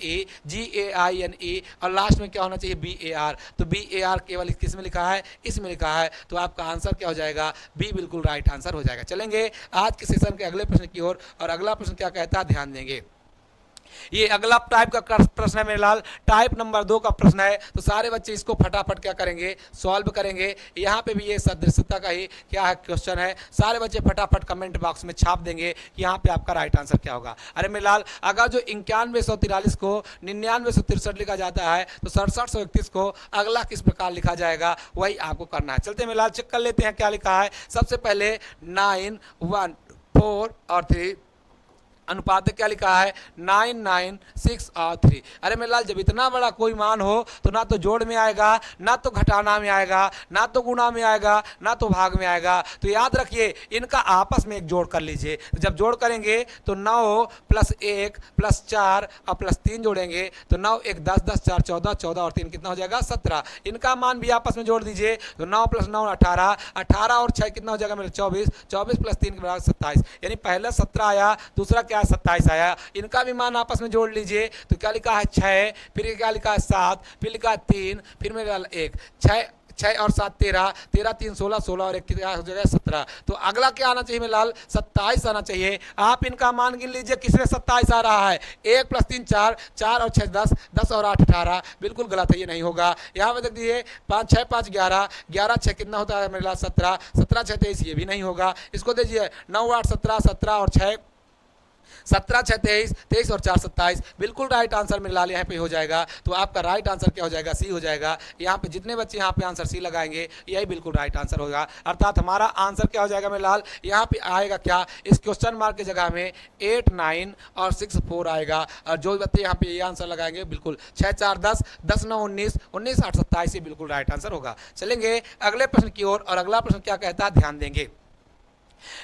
और लास्ट में क्या होना चाहिए BAR। तो BAR केवल किस में लिखा है, इसमें लिखा है। तो आपका आंसर क्या हो जाएगा, B बिल्कुल राइट आंसर हो जाएगा। चलेंगे आज के सेशन के अगले प्रश्न की ओर, और अगला प्रश्न क्या कहता है ध्यान देंगे। ये अगला टाइप का प्रश्न है मेरे लाल, टाइप नंबर 2 का प्रश्न है। तो सारे बच्चे इसको फटाफट क्या करेंगे, सॉल्व करेंगे। यहाँ पे भी ये सदृशता का ही क्या है क्वेश्चन है। सारे बच्चे फटाफट कमेंट बॉक्स में छाप देंगे कि यहाँ पे आपका राइट आंसर क्या होगा। अरे मेरे लाल, अगर जो 9143 को 9963 लिखा जाता है तो 6731 को अगला किस प्रकार लिखा जाएगा, वही आपको करना है। चलते मेरे लाल चेक कर लेते हैं क्या लिखा है। सबसे पहले 9, 1, 4 और 3 अनुपात क्या लिखा है, 9, 9, 6 और 3। अरे मेरे लाल, जब इतना बड़ा कोई मान हो तो ना तो जोड़ में आएगा, ना तो घटाना में आएगा, ना तो गुणा में आएगा, ना तो भाग में आएगा। तो याद रखिए, इनका आपस में एक जोड़ कर लीजिए। जब जोड़ करेंगे तो 9 + 1 + 4 और +3 जोड़ेंगे तो 9, 1, 10, 10, 4, 14, 14 और 3 कितना हो जाएगा, 17। इनका मान भी आपस में जोड़ दीजिए तो 9 + 9 18, 18 और 6 कितना हो जाएगा मेरे 24, 24 + 3 के बराबर 27। यानी पहला 17 आया, दूसरा क्या 27 आया। इनका भी मान आपस में जोड़ लीजिए तो क्या लिखा है 6, फिर क्या लिखा है 7, फिर लिखा है 3, फिर मेरा 1, 6 और 7 13, 13 3 16, 16 और 1 क्या हो जाएगा 17। तो अगला क्या आना चाहिए मेरे लाल, 27 आना चाहिए। आप इनका मान गिन लीजिए किसमें 27 आ रहा है। 1 + 3 4, 4 और 6 10, 10 और 8 18। बिल्कुल गलत है, ये नहीं होगा। यहाँ पे देख दीजिए 5 6 5 11, 11 6 कितना होता है मेरे लाल 17, 17 6 23, ये भी नहीं होगा। इसको दीजिए 9 8 17, 17 और 6 17 6 23, 23 और 4 27। बिल्कुल राइट आंसर मेरे लाल यहाँ पे हो जाएगा। तो आपका राइट आंसर क्या हो जाएगा, सी हो जाएगा। यहाँ पे जितने बच्चे यहाँ पे आंसर सी लगाएंगे यही बिल्कुल राइट आंसर होगा। अर्थात हमारा आंसर क्या हो जाएगा मेरे लाल, यहाँ पे आएगा क्या, इस क्वेश्चन मार्क की जगह में 8 9 और 6 4 आएगा। और जो बच्चे यहाँ पे ये आंसर लगाएंगे बिल्कुल 6 4 10, 10 9 19, 19 8 27, ये बिल्कुल राइट आंसर होगा। चलेंगे अगले प्रश्न की ओर। और अगला प्रश्न क्या कहता है, ध्यान देंगे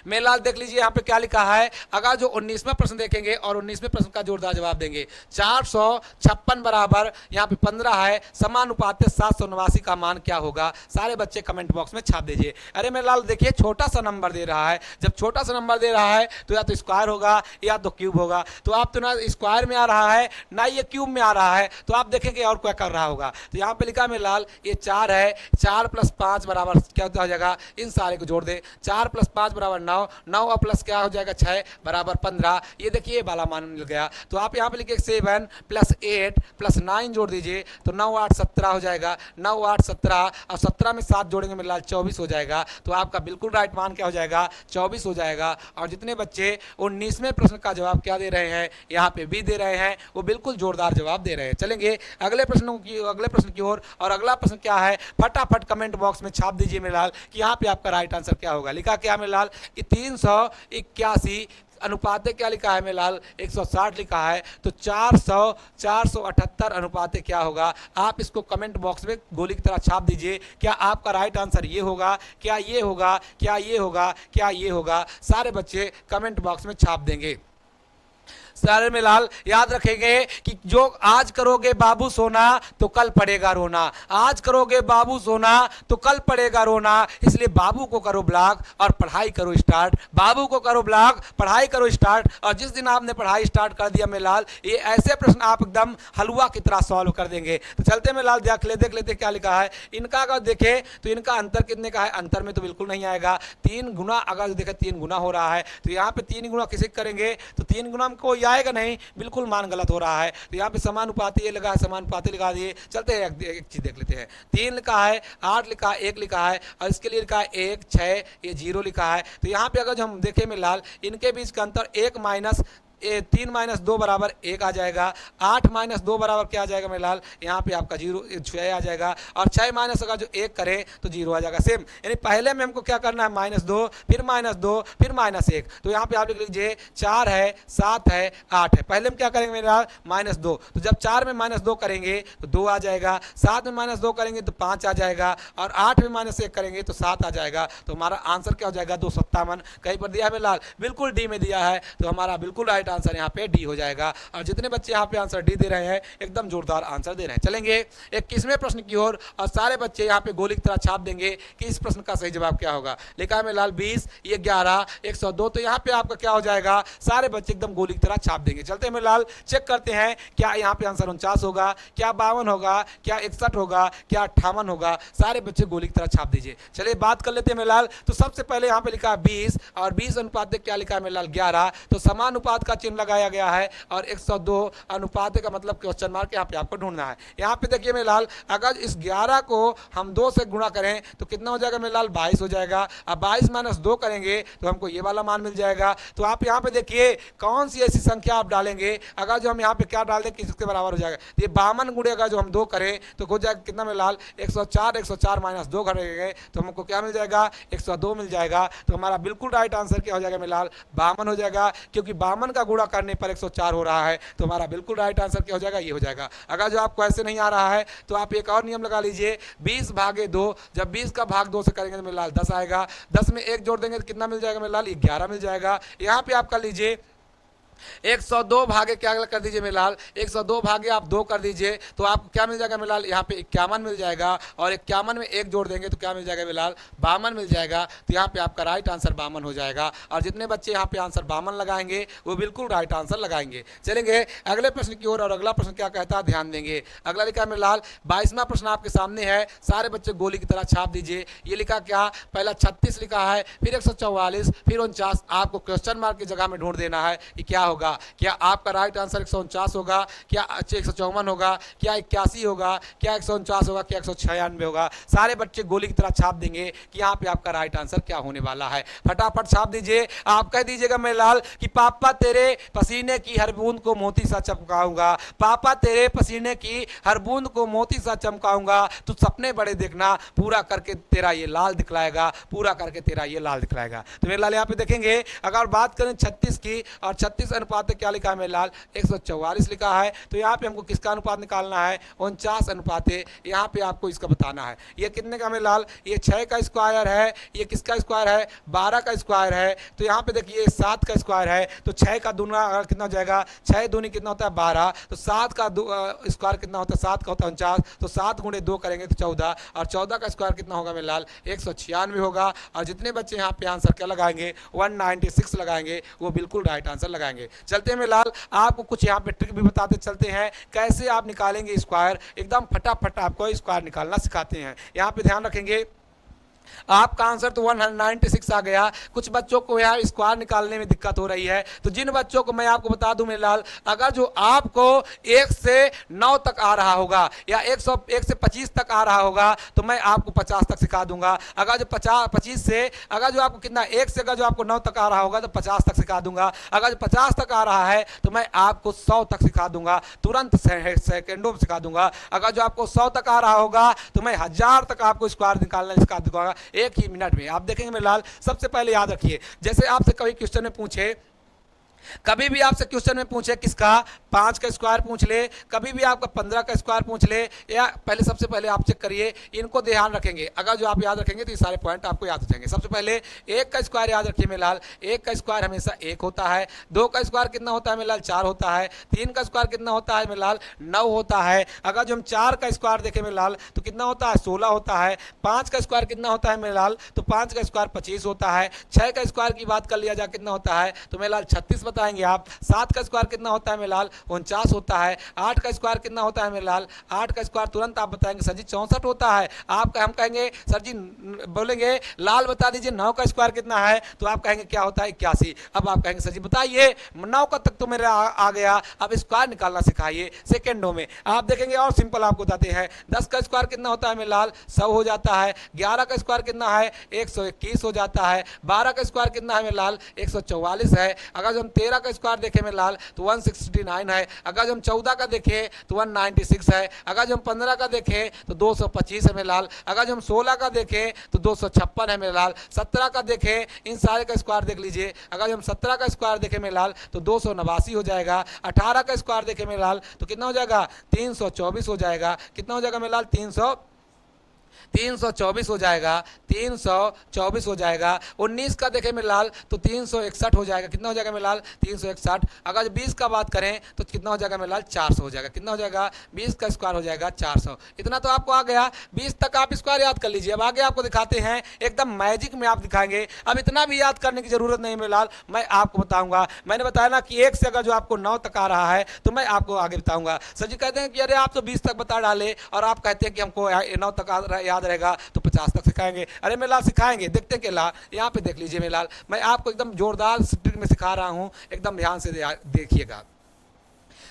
मेरे लाल। देख लीजिए यहाँ पे क्या लिखा है। अगर जो 19वें प्रश्न देखेंगे और 19वें प्रश्न का जोरदार जवाब देंगे। 456 बराबर यहाँ पे 15 है, समानुपात 789 का मान क्या होगा। सारे बच्चे कमेंट बॉक्स में छाप दीजिए। अरे मेरे लाल देखिए, छोटा सा नंबर दे रहा है। जब छोटा सा नंबर दे रहा है तो या तो स्क्वायर होगा या तो क्यूब होगा। तो आप तो ना स्क्वायर में आ रहा है ना ये क्यूब में आ रहा है, तो आप देखेंगे और क्या कर रहा होगा। तो यहाँ पे लिखा है मेरे लाल, ये 4 है, 4 + 5 बराबर क्या हो जाएगा, इन सारे को जोड़ दे। 4 + 5 बराबर 9, 9 और प्लस क्या हो जाएगा 6 बराबर 15। ये देखिए ये वाला मान मिल गया। तो आप यहाँ पे लिखिए 7 + 8 + 9 जोड़ दीजिए तो 9 8 17 हो जाएगा। 9 8 17 और 17 में 7 जोड़ेंगे मेरे लाल 24 हो जाएगा। तो आपका बिल्कुल राइट मान क्या हो जाएगा, 24 हो जाएगा। और जितने बच्चे 19वें प्रश्न का जवाब क्या दे रहे हैं, यहाँ पे भी दे रहे हैं, वो बिल्कुल जोरदार जवाब दे रहे हैं। चलेंगे अगले प्रश्न की ओर। और अगला प्रश्न क्या है, फटाफट कमेंट बॉक्स में छाप दीजिए मेरे लाल कि यहाँ पे आपका राइट आंसर क्या होगा। लिखा क्या मेरे लाल, 381 अनुपात क्या लिखा है मेरे लाल, 160 लिखा है। तो 478 अनुपात क्या होगा। आप इसको कमेंट बॉक्स में गोली की तरह छाप दीजिए। क्या आपका राइट आंसर ये होगा, क्या ये होगा, क्या ये होगा, क्या ये होगा। सारे बच्चे कमेंट बॉक्स में छाप देंगे। सारे में लाल याद रखेंगे कि जो आज करोगे बाबू सोना तो कल पड़ेगा रोना, आज करोगे बाबू सोना तो कल पड़ेगा रोना। इसलिए बाबू को करो ब्लॉक और पढ़ाई करो स्टार्ट, बाबू को करो ब्लॉक, पढ़ाई करो स्टार्ट। और जिस दिन आपने पढ़ाई स्टार्ट कर दिया मेरे लाल, ये ऐसे प्रश्न आप एकदम हलवा की तरह सॉल्व कर देंगे। तो चलते मेरे लाल देख लेते क्या लिखा है। इनका अगर देखें तो इनका अंतर कितने का है, अंतर में तो बिल्कुल नहीं आएगा। 3 गुना अगर देखें 3 गुना हो रहा है तो यहाँ पे 3 गुना किसी करेंगे तो 3 गुना को आएगा नहीं, बिल्कुल मान गलत हो रहा है। तो यहाँ पे समानुपाती ये लगा है, समानुपाती लगा दिए। चलते हैं एक चीज देख लेते हैं। 3 लिखा है, 8 लिखा है, 1 लिखा है और इसके लिए लिखा है 1 6, ये 0 लिखा है। तो यहाँ पे अगर जो हम देखें में लाल, इनके बीच का अंतर 1 माइनस 3 - 2 बराबर 1 आ जाएगा। 8 - 2 बराबर क्या आ जाएगा मेरे लाल, यहाँ पे आपका 0 6 आ जाएगा। और 6 माइनस अगर जो 1 करे तो 0 आ जाएगा। सेम यानी पहले में हमको क्या करना है, -2 फिर -2 फिर -1। तो यहाँ पे आप लिख लीजिए 4 है, 7 है, 8 है। पहले में क्या करेंगे मेरे लाल, -2। तो जब 4 में -2 करेंगे तो 2 आ जाएगा, 7 में -2 करेंगे तो 5 आ जाएगा और 8 में -1 करेंगे तो 7 आ जाएगा। तो हमारा आंसर क्या हो जाएगा, 257। कहीं पर दिया है मेरे लाल, बिल्कुल डी में दिया है। तो हमारा बिल्कुल राइट आंसर यहाँ पे डी हो जाएगा। और जितने बच्चे यहाँ पे आंसर डी दे रहे हैं एकदम जोरदार आंसर दे रहे हैं। चलेंगे 21वें प्रश्न की ओर। और सारे बच्चे यहाँ पे गोली की तरह छाप देंगे कि इस प्रश्न का सही जवाब क्या होगा। लिखा है मेरे लाल 20, ये 11, 102। तो यहाँ पे आपका क्या हो जाएगा, सारे बच्चे एकदम गोली की तरह छाप देंगे। चलते हैं मेरे लाल चेक करते हैं क्या यहाँ पे आंसर 49 होगा, क्या 52 होगा, क्या 61 होगा, क्या 58 होगा। सारे बच्चे गोली की तरह छाप दीजिए। चलिए बात कर लेते हैं मेरे लाल। तो सबसे पहले यहाँ पे लिखा है 20 और 20 अनुपात क्या लिखा है मेरे लाल 11। तो समानुपात का चिन्ह लगाया गया है और 102 अनुपात का मतलब क्वेश्चन मार्क यहाँ पे आपको ढूंढना है। यहाँ पे देखिए मेरे लाल, अगर इस 11 को हम 2 से गुणा करें तो कितना हो जाएगा मेरे लाल, 22 हो जाएगा। अब 22 माइनस 2 करेंगे तो हमको ये वाला मान मिल जाएगा। तो आप यहाँ पे देखिए कौन सी ऐसी संख्या आप डालेंगे, अगर जो हम यहाँ पे क्या डाल दें किसके बराबर हो जाएगा, तो ये 52 गुणे अगर जो हम 2 करें तो हो जाएगा कितना मेरे लाल, 104। 104 माइनस 2 करेंगे तो हमको क्या मिल जाएगा, 102 मिल जाएगा। तो हमारा बिल्कुल राइट आंसर क्या हो जाएगा मेरे लाल, 52 हो जाएगा, क्योंकि 52 का गुणा करने पर 104 हो रहा है। तो हमारा बिल्कुल राइट आंसर क्या हो जाएगा, ये हो जाएगा। अगर जो आपको ऐसे नहीं आ रहा है तो आप एक और नियम लगा लीजिए, 20 भागे 2, जब 20 का भाग 2 से करेंगे तो मेरे लाल 10 आएगा। 10 में 1 जोड़ देंगे तो कितना मिल जाएगा मेरे लाल, 11 मिल जाएगा। यहाँ पे आप कर लीजिए 102 भागे क्या कर दीजिए मेरे लाल, 102 भागे आप 2 कर दीजिए तो आपको क्या मिल जाएगा मेरे लाल, यहाँ पे 51 मिल जाएगा। और 51 में 1 जोड़ देंगे तो क्या मिल जाएगा मेरे लाल, 52 मिल जाएगा। तो यहाँ पे आपका राइट आंसर 52 हो जाएगा। और जितने बच्चे यहाँ पे आंसर 52 लगाएंगे वो बिल्कुल राइट आंसर लगाएंगे। चलेंगे अगले प्रश्न की ओर, और अगला प्रश्न क्या कहता है ध्यान देंगे। अगला लिखा है मेरे लाल, 22वां प्रश्न आपके सामने है, सारे बच्चे गोली की तरह छाप दीजिए। ये लिखा क्या, पहला 36 लिखा है, फिर 144, फिर 49। आपको क्वेश्चन मार्क की जगह में ढूंढ देना है कि क्या होगा। क्या आपका राइट आंसर 149 होगा, क्या 154 होगा, क्या 81 होगा, क्या 149 होगा, क्या 196 होगा। सारे बच्चे गोली की तरह छाप देंगे कि यहाँ पे आपका राइट आंसर क्या होने वाला है। फटाफट छाप दीजिए। आप कह दीजिएगा मेरे लाल कि पापा तेरे पसीने की हर बूंद को मोती सा चमकाऊंगा, पापा तेरे पसीने की हर बूंद को मोती सा चमकाऊंगा, तू सपने बड़े देखना, पूरा करके तेरा ये लाल दिखलाएगा, पूरा करके तेरा ये लाल दिखलाएगा। तो मेरे लाल यहाँ पे देखेंगे, अगर बात करें 36 की, और 36 अनुपात क्या लिखा है मेरे लाल, 144 लिखा है। तो यहाँ पे हमको किसका अनुपात निकालना है, 49 अनुपात है। यहाँ पे आपको इसका बताना है ये कितने का मेरे लाल, ये 6 का स्क्वायर है, ये किसका स्क्वायर है, 12 का स्क्वायर है। तो यहाँ पे देखिए 7 का स्क्वायर है, तो 6 का दूना कितना हो जाएगा, 6 दूनी कितना होता है 12, तो 7 का स्क्वायर कितना होता है, 7 का होता है 49, तो 7 गुणे 2 करेंगे तो 14, और 14 का स्क्वायर कितना होगा मेरे लाल, 196 होगा। और जितने बच्चे यहाँ पे आंसर क्या लगाएंगे, 196 लगाएंगे, वो बिल्कुल राइट आंसर लगाएंगे। चलते हैं लाल, आपको कुछ यहाँ पे ट्रिक भी बताते चलते हैं कैसे आप निकालेंगे स्क्वायर, एकदम फटाफट आपको स्क्वायर निकालना सिखाते हैं। यहाँ पे ध्यान रखेंगे, आपका आंसर तो 196 आ गया। कुछ बच्चों को यहाँ स्क्वायर निकालने में दिक्कत हो रही है, तो जिन बच्चों को मैं आपको बता दूं मेरे लाल, अगर जो आपको 1 से 9 तक आ रहा होगा या 1 से 25 तक आ रहा होगा तो मैं आपको 50 तक सिखा दूंगा। अगर जो 25 से अगर जो आपको कितना 1 से अगर जो आपको 9 तक आ रहा होगा तो 50 तक सिखा दूंगा। अगर जो 50 तक आ रहा है तो मैं आपको 100 तक सिखा दूंगा, तुरंत सेकेंडों में सिखा दूंगा। अगर जो आपको 100 तक आ रहा होगा तो मैं 1000 तक आपको स्क्वायर निकालना सिखा दूंगा 1 ही मिनट में। आप देखेंगे मेरे लाल, सबसे पहले याद रखिए, जैसे आपसे कभी क्वेश्चन में पूछे, कभी भी आपसे क्वेश्चन में पूछे किसका 5 का स्क्वायर पूछ ले, कभी भी आपका 15 का स्क्वायर पूछ ले, या पहले सबसे पहले आप चेक करिए, इनको ध्यान रखेंगे। अगर जो आप याद रखेंगे तो ये सारे पॉइंट आपको याद हो जाएंगे। सबसे पहले 1 का स्क्वायर याद रखिए मेरे लाल, 1 का स्क्वायर हमेशा 1 होता है। 2 का स्क्वायर कितना होता है मेरे लाल, 4 होता है। 3 का स्क्वायर कितना होता है मेरे लाल, 9 होता है। अगर जो हम 4 का स्क्वायर देखें मेरे लाल तो कितना होता है, 16 होता है। 5 का स्क्वायर कितना होता है मेरे लाल, तो 5 का स्क्वायर 25 होता है। 6 का स्क्वायर की बात कर लिया जाए कितना होता है, तो मेरे लाल 36 बताएंगे आप। 7 का स्क्वायर कितना होता है मेरे लाल, 49 होता है। 8 का स्क्वायर कितना होता है मेरे लाल, 8 का स्क्वायर तुरंत आप बताएंगे सर जी 64 होता है। आप हम कहेंगे सर जी, बोलेंगे लाल बता दीजिए 9 का स्क्वायर कितना है, तो आप कहेंगे क्या होता है 81। अब आप कहेंगे सर जी बताइए 9 का तक तो मेरा आ गया, अब स्क्वायर निकालना सिखाइए सेकेंडों में। आप देखेंगे और सिंपल आपको बताते हैं। 10 का स्क्वायर कितना होता है मेरे लाल, 100 हो जाता है। 11 का स्क्वायर कितना है, 121 हो जाता है। 12 का स्क्वायर कितना है मेरे लाल, 144 है। अगर जो हम 13 का स्क्वायर देखें मेरे लाल तो 169 है। अगर जो हम 14 का देखें तो 196 है। अगर जो हम 15 का देखें तो 225 है मेरे लाल। अगर जो हम 16 का देखें तो 256 है मेरे लाल। 17 का देखें, इन सारे का स्क्वायर देख लीजिए। अगर जो हम 17 का स्क्वायर देखें मेरे लाल तो 289 हो जाएगा। 18 का स्क्वायर देखें मेरे लाल तो कितना हो जाएगा, 324 हो जाएगा। कितना हो जाएगा मेरे लाल, 324 हो जाएगा, 324 हो जाएगा। 19 का देखें मेरे लाल तो 361 हो जाएगा। कितना हो जाएगा मेरे लाल, 361। अगर 20 का बात करें तो कितना हो जाएगा मेरे लाल, 400 हो जाएगा। कितना हो जाएगा, 20 का स्क्वायर हो जाएगा 400। इतना तो आपको आ गया, 20 तक आप स्क्वायर याद कर लीजिए। अब आगे आपको दिखाते हैं, एकदम मैजिक में आप दिखाएंगे। अब इतना भी याद करने की जरूरत नहीं मेरे लाल, मैं आपको बताऊंगा। मैंने बताया ना कि 1 से अगर जो आपको 9 तक आ रहा है तो मैं आपको आगे बताऊंगा। सर जी कहते हैं कि अरे आप तो 20 तक बता डाले और आप कहते हैं कि हमको 9 तक याद रहेगा तो 50 तक सिखाएंगे। अरे मेरे लाल सिखाएंगे, देखते के लाल यहाँ पे देख लीजिए मेरे लाल, मैं आपको एकदम जोरदार ट्रिक में सिखा रहा हूँ, एकदम ध्यान से देखिएगा।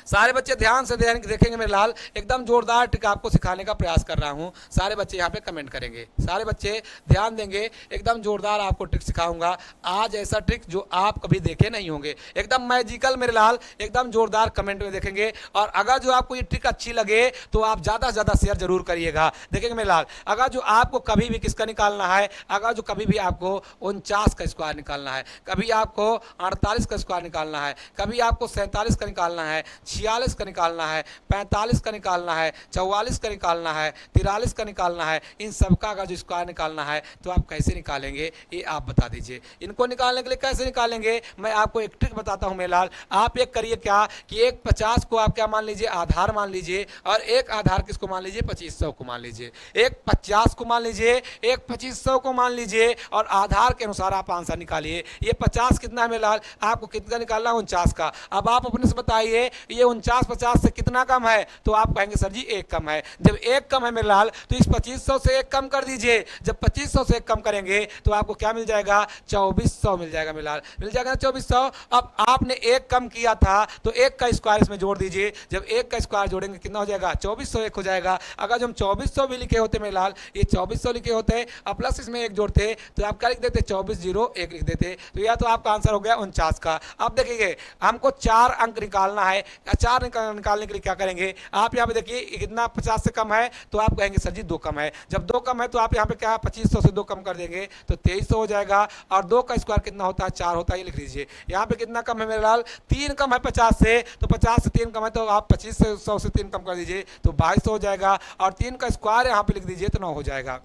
सारे बच्चे ध्यान से देखेंगे मेरे लाल, एकदम जोरदार ट्रिक आपको सिखाने का प्रयास कर रहा हूं। सारे बच्चे यहाँ पे कमेंट करेंगे, सारे बच्चे ध्यान देंगे, एकदम जोरदार आपको ट्रिक सिखाऊंगा आज, ऐसा ट्रिक जो आप कभी देखे नहीं होंगे, एकदम मैजिकल मेरे लाल, एकदम जोरदार कमेंट में देखेंगे। और अगर जो आपको ये ट्रिक अच्छी लगे तो आप ज़्यादा से ज़्यादा शेयर जरूर करिएगा। देखेंगे मेरे लाल, अगर जो आपको कभी भी किसका निकालना है, अगर जो कभी भी आपको 49 का स्क्वायर निकालना है, कभी आपको 48 का स्क्वायर निकालना है, कभी आपको 47 का निकालना है, 46 का निकालना है, 45 का निकालना है, 44 का निकालना है, 43 का निकालना है, इन सबका अगर जो स्क्वायर निकालना है तो आप कैसे निकालेंगे ये आप बता दीजिए। इनको निकालने के लिए कैसे निकालेंगे मैं आपको एक ट्रिक बताता हूं मेरे लाल। आप एक करिए क्या कि एक 50 को आप क्या मान लीजिए, आधार मान लीजिए, और एक आधार किसको मान लीजिए, 2500 को मान लीजिए। एक 50 को मान लीजिए, एक 2500 को मान लीजिए, और आधार के अनुसार आप आंसर निकालिए। ये 50 कितना है मेरे लाल, आपको कितना निकालना है, 49 का। अब आप अपने से बताइए ये 49 50 से कितना कम है, तो आप कहेंगे सर जी एक कम है। जब एक कम है मेरे लाल तो इस 2500 से एक कम कर दीजिए। जब 2500 से एक कम करेंगे तो आपको क्या मिल जाएगा, 2400 मिल जाएगा मेरे लाल, मिल जाएगा 2400। अब आपने एक कम किया था तो एक का स्क्वायर इसमें जोड़ दीजिए। जब एक का स्क्वायर जोड़ेंगे कितना हो जाएगा, 2400 एक हो जाएगा। अगर जो हम 2400 भी लिखे होते मेरे लाल, ये 2400 लिखे होते और प्लस इसमें एक जोड़ते तो आप क्या लिख देते, 2401 लिख देते, तो या तो आपका आंसर हो गया 49 का। अब देखिए हमको 4 अंक निकालना है, 4 निकालने के लिए क्या करेंगे, आप यहाँ पे देखिए कितना 50 से कम है तो आप कहेंगे सर जी 2 कम है। जब 2 कम है तो आप यहाँ पे क्या 2500 से 2 कम कर देंगे तो 2300 हो जाएगा। और 2 का स्क्वायर कितना होता है, 4 होता है, ये लिख लीजिए। यहाँ पे कितना कम है मेरे लाल, 3 कम है 50 से, तो 50 से 3 कम है तो आप 2500 से 3 कम कर दीजिए तो 2200 हो जाएगा। और 3 का स्क्वायर यहाँ पे लिख दीजिए तो 9 हो जाएगा।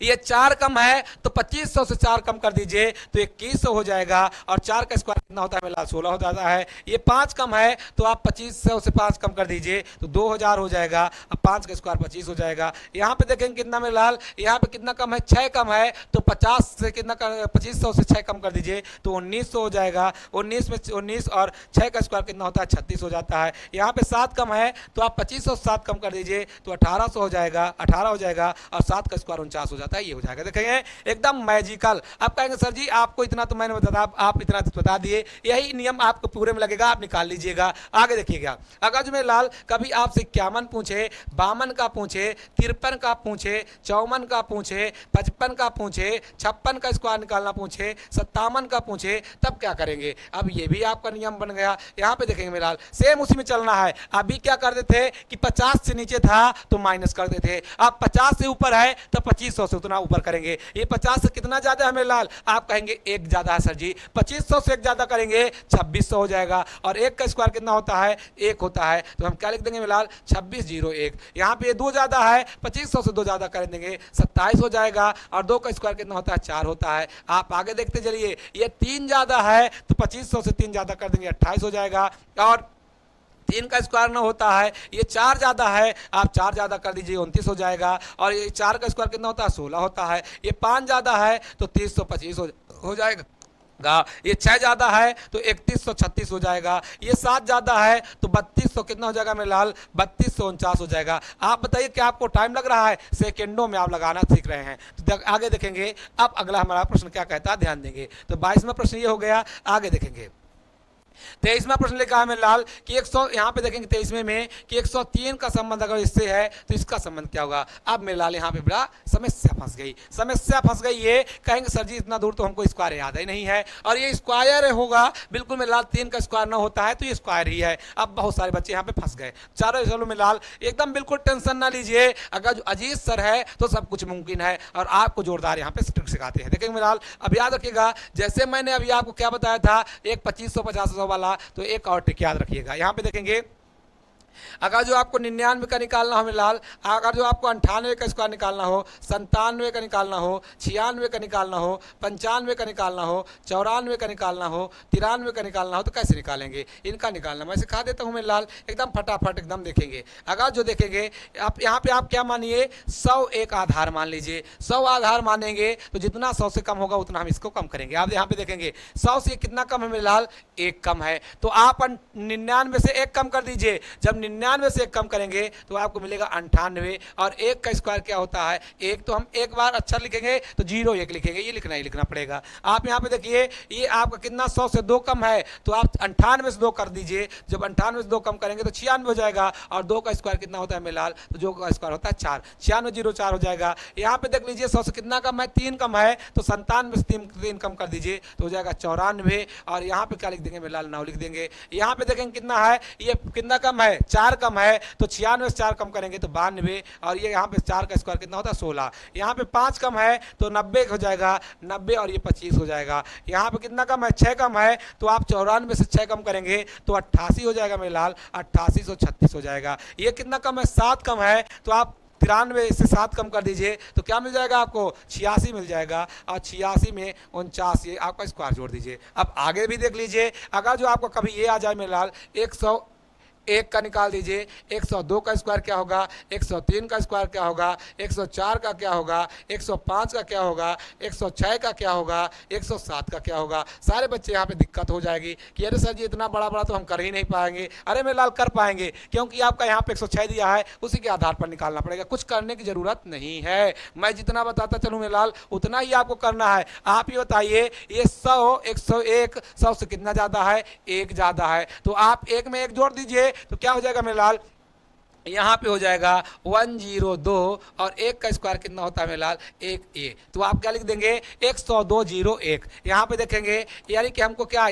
ये 4 कम है तो 2500 से 4 कम कर दीजिए तो 2100 हो जाएगा। और 4 का स्क्वायर कितना होता है मेरे लाल, 16 हो जाता है। ये 5 कम है तो आप 2500 से 5 कम कर दीजिए तो 2000 हो जाएगा। अब 5 का स्क्वायर 25 हो जाएगा। यहाँ पे देखेंगे कितना मेरे लाल, यहाँ पे कितना कम है, 6 कम है तो 50 से कितना 2500 से 6 कम कर दीजिए तो 1900 हो जाएगा। 19 में 19 और 6 का स्क्वायर कितना होता है, 36 हो जाता है। यहाँ पे 7 कम है तो आप 2500 से 7 कम कर दीजिए तो 1800 हो जाएगा, 18 हो जाएगा। और 7 का स्क्वायर 49 हो जाता है, ये हो जाएगा। देखेंगे एकदम मैजिकल। आप कहेंगे सर जी आपको इतना तो मैंने बता, आप इतना तो बता दिए, यही नियम आपको पूरे में लगेगा, आप निकाल लीजिएगा। आगे देखिएगा, अगर जो मेरे लाल कभी आपसे 51 पूछे, 52 का पूछे, 53 का पूछे, 54 का पूछे, 55 का पूछे, 56 का स्क्वायर निकालना पूछे, 57 का पूछे, तब क्या करेंगे। अब ये भी आपका नियम बन गया। यहाँ पे देखेंगे मेरे लाल सेम उसी में चलना है। अभी क्या करते थे कि 50 से नीचे था तो माइनस करते थे, अब 50 से ऊपर है तो 2500 से उतना ऊपर करेंगे। ये 50 से कितना ज्यादा है मेरे लाल, आप कहेंगे एक ज्यादा है सर जी, 2500 से एक ज्यादा करेंगे 2600 हो जाएगा। और एक का स्क्वायर कितना होता है, 1 होता है, तो हम क्या लिख देंगे मेरे लाल, 2601। यहाँ पे 2 ज्यादा है, 2500 से 2 ज्यादा कर देंगे 27 हो जाएगा। और 2 का स्क्वायर कितना होता है, 4 होता है। आप आगे देखते चलिए, ये 3 ज्यादा है तो 2500 से 3 ज्यादा कर देंगे 28 हो जाएगा। और 3 का स्क्वायर न होता है, ये 4 ज़्यादा है, आप 4 ज़्यादा कर दीजिए 29 हो जाएगा। और ये 4 का स्क्वायर कितना होता है, 16 होता है। ये 5 ज़्यादा है तो 3025 हो जाएगा। ये 6 ज़्यादा है तो 3136 हो जाएगा। ये 7 ज़्यादा है तो 3200 कितना हो जाएगा मेरे लाल, 3249 हो जाएगा। आप बताइए क्या आपको टाइम लग रहा है, सेकेंडों में आप लगाना सीख रहे हैं। तो आगे देखेंगे अब अगला हमारा प्रश्न क्या कहता है, ध्यान देंगे। तो 22वां प्रश्न ये हो गया। आगे देखेंगे 23वां प्रश्न लिखा है मेरे लाल कि 100, यहाँ पे देखेंगे 23वें में कि 103 का संबंध अगर इससे है तो इसका संबंध क्या होगा। अब मेरे लाल यहाँ पे बड़ा समस्या फंस गई, समस्या फंस गई। ये कहेंगे सर जी इतना दूर तो हमको स्क्वायर याद ही नहीं है, और ये स्क्वायर होगा बिल्कुल मेरे लाल, 3 का स्क्वायर ना होता है तो ये स्क्वायर ही है। अब बहुत सारे बच्चे यहाँ पे फंस गए। चलो मेरे लाल एकदम बिल्कुल टेंशन ना लीजिए, अगर जो अजीत सर है तो सब कुछ मुमकिन है, और आपको जोरदार यहाँ पे ट्रिक सिखाते हैं। देखेंगे मेरे लाल, अब याद रखिएगा जैसे मैंने अभी आपको क्या बताया था, एक 2500 वाला, तो एक और ट्रिक याद रखिएगा। यहां पे देखेंगे अगर जो आपको 99 का निकालना हो मेरे लाल, अगर जो आपको 98 का स्क्वायर निकालना हो, 97 का निकालना हो, 96 का निकालना हो, 95 का निकालना हो, 94 का निकालना हो, 93 का निकालना हो, तो कैसे निकालेंगे। इनका निकालना मैं सिखा देता हूं मेरे लाल, एकदम फटाफट एकदम देखेंगे। अगर जो देखेंगे आप यहाँ पे आप क्या मानिए, 100 एक आधार मान लीजिए। 100 आधार मानेंगे तो जितना 100 से कम होगा उतना हम इसको कम करेंगे। आप यहाँ पे देखेंगे 100 से कितना कम है मेरे लाल, 1 कम है, तो आप 99 से 1 कम कर दीजिए। जब 99 से 1 कम करेंगे तो आपको मिलेगा 98। और 1 का स्क्वायर क्या होता है, एक तो हम एक बार अक्षर लिखेंगे तो 0 1 लिखेंगे, ये लिखना ही लिखना पड़ेगा। आप यहाँ पे देखिए ये आपका कितना 100 से 2 कम है, तो आप 98 से 2 कर दीजिए। जब 98 से 2 कम करेंगे तो 96 हो जाएगा। और 2 का स्क्वायर कितना होता है मेलाल, तो 2 का स्क्वायर होता है 4, 96 0 4 हो जाएगा। यहाँ पे देख लीजिए 100 से कितना कम है, 3 कम है, तो 97 से 3 कम कर दीजिए तो हो जाएगा 94। और यहाँ पे क्या लिख देंगे मेलाल, 9 लिख देंगे। यहाँ पे देखेंगे कितना है, ये कितना कम है, 4 कम है, तो 96 से 4 कम करेंगे तो 92। और ये यहाँ पे 4 का स्क्वायर कितना होता है 16। यहाँ पे 5 कम है तो 90 हो जाएगा 90, और ये 25 हो जाएगा। यहाँ पे कितना कम है, 6 कम है, तो आप 94 से 6 कम करेंगे तो 88 हो जाएगा मेलाल, 88 से 36 हो जाएगा। ये कितना कम है, 7 कम है, तो आप 93 से 7 कम कर दीजिए तो क्या मिल जाएगा आपको, 86 मिल जाएगा। और 86 में 49 ये आपका स्क्वायर जोड़ दीजिए। अब आगे भी देख लीजिए, अगर जो आपको कभी ये आ जाए मेलाल 101 का निकाल दीजिए, 102 का स्क्वायर क्या होगा, 103 का स्क्वायर क्या होगा, 104 का क्या होगा, 105 का क्या होगा, 106 का क्या होगा, 107 का क्या होगा। सारे बच्चे यहाँ पे दिक्कत हो जाएगी कि अरे सर जी इतना बड़ा बड़ा तो हम कर ही नहीं पाएंगे। अरे मेरे लाल कर पाएंगे, क्योंकि आपका यहाँ पे 106 दिया है, उसी के आधार पर निकालना पड़ेगा, कुछ करने की जरूरत नहीं है। मैं जितना बताता चलूँ मेरे लाल उतना ही आपको करना है। आप ये बताइए ये 100 101 100 से कितना ज़्यादा है, 1 ज़्यादा है, तो आप 1 में 1 जोड़ दीजिए तो क्या हो जाएगा मेरे लाल, यहाँ पे हो जाएगा 102। और 1 का स्क्वायर कितना होता है मेरे लाल, 1 तो आप क्या लिख देंगे 102 यहाँ पे देखेंगे, यानी कि हमको क्या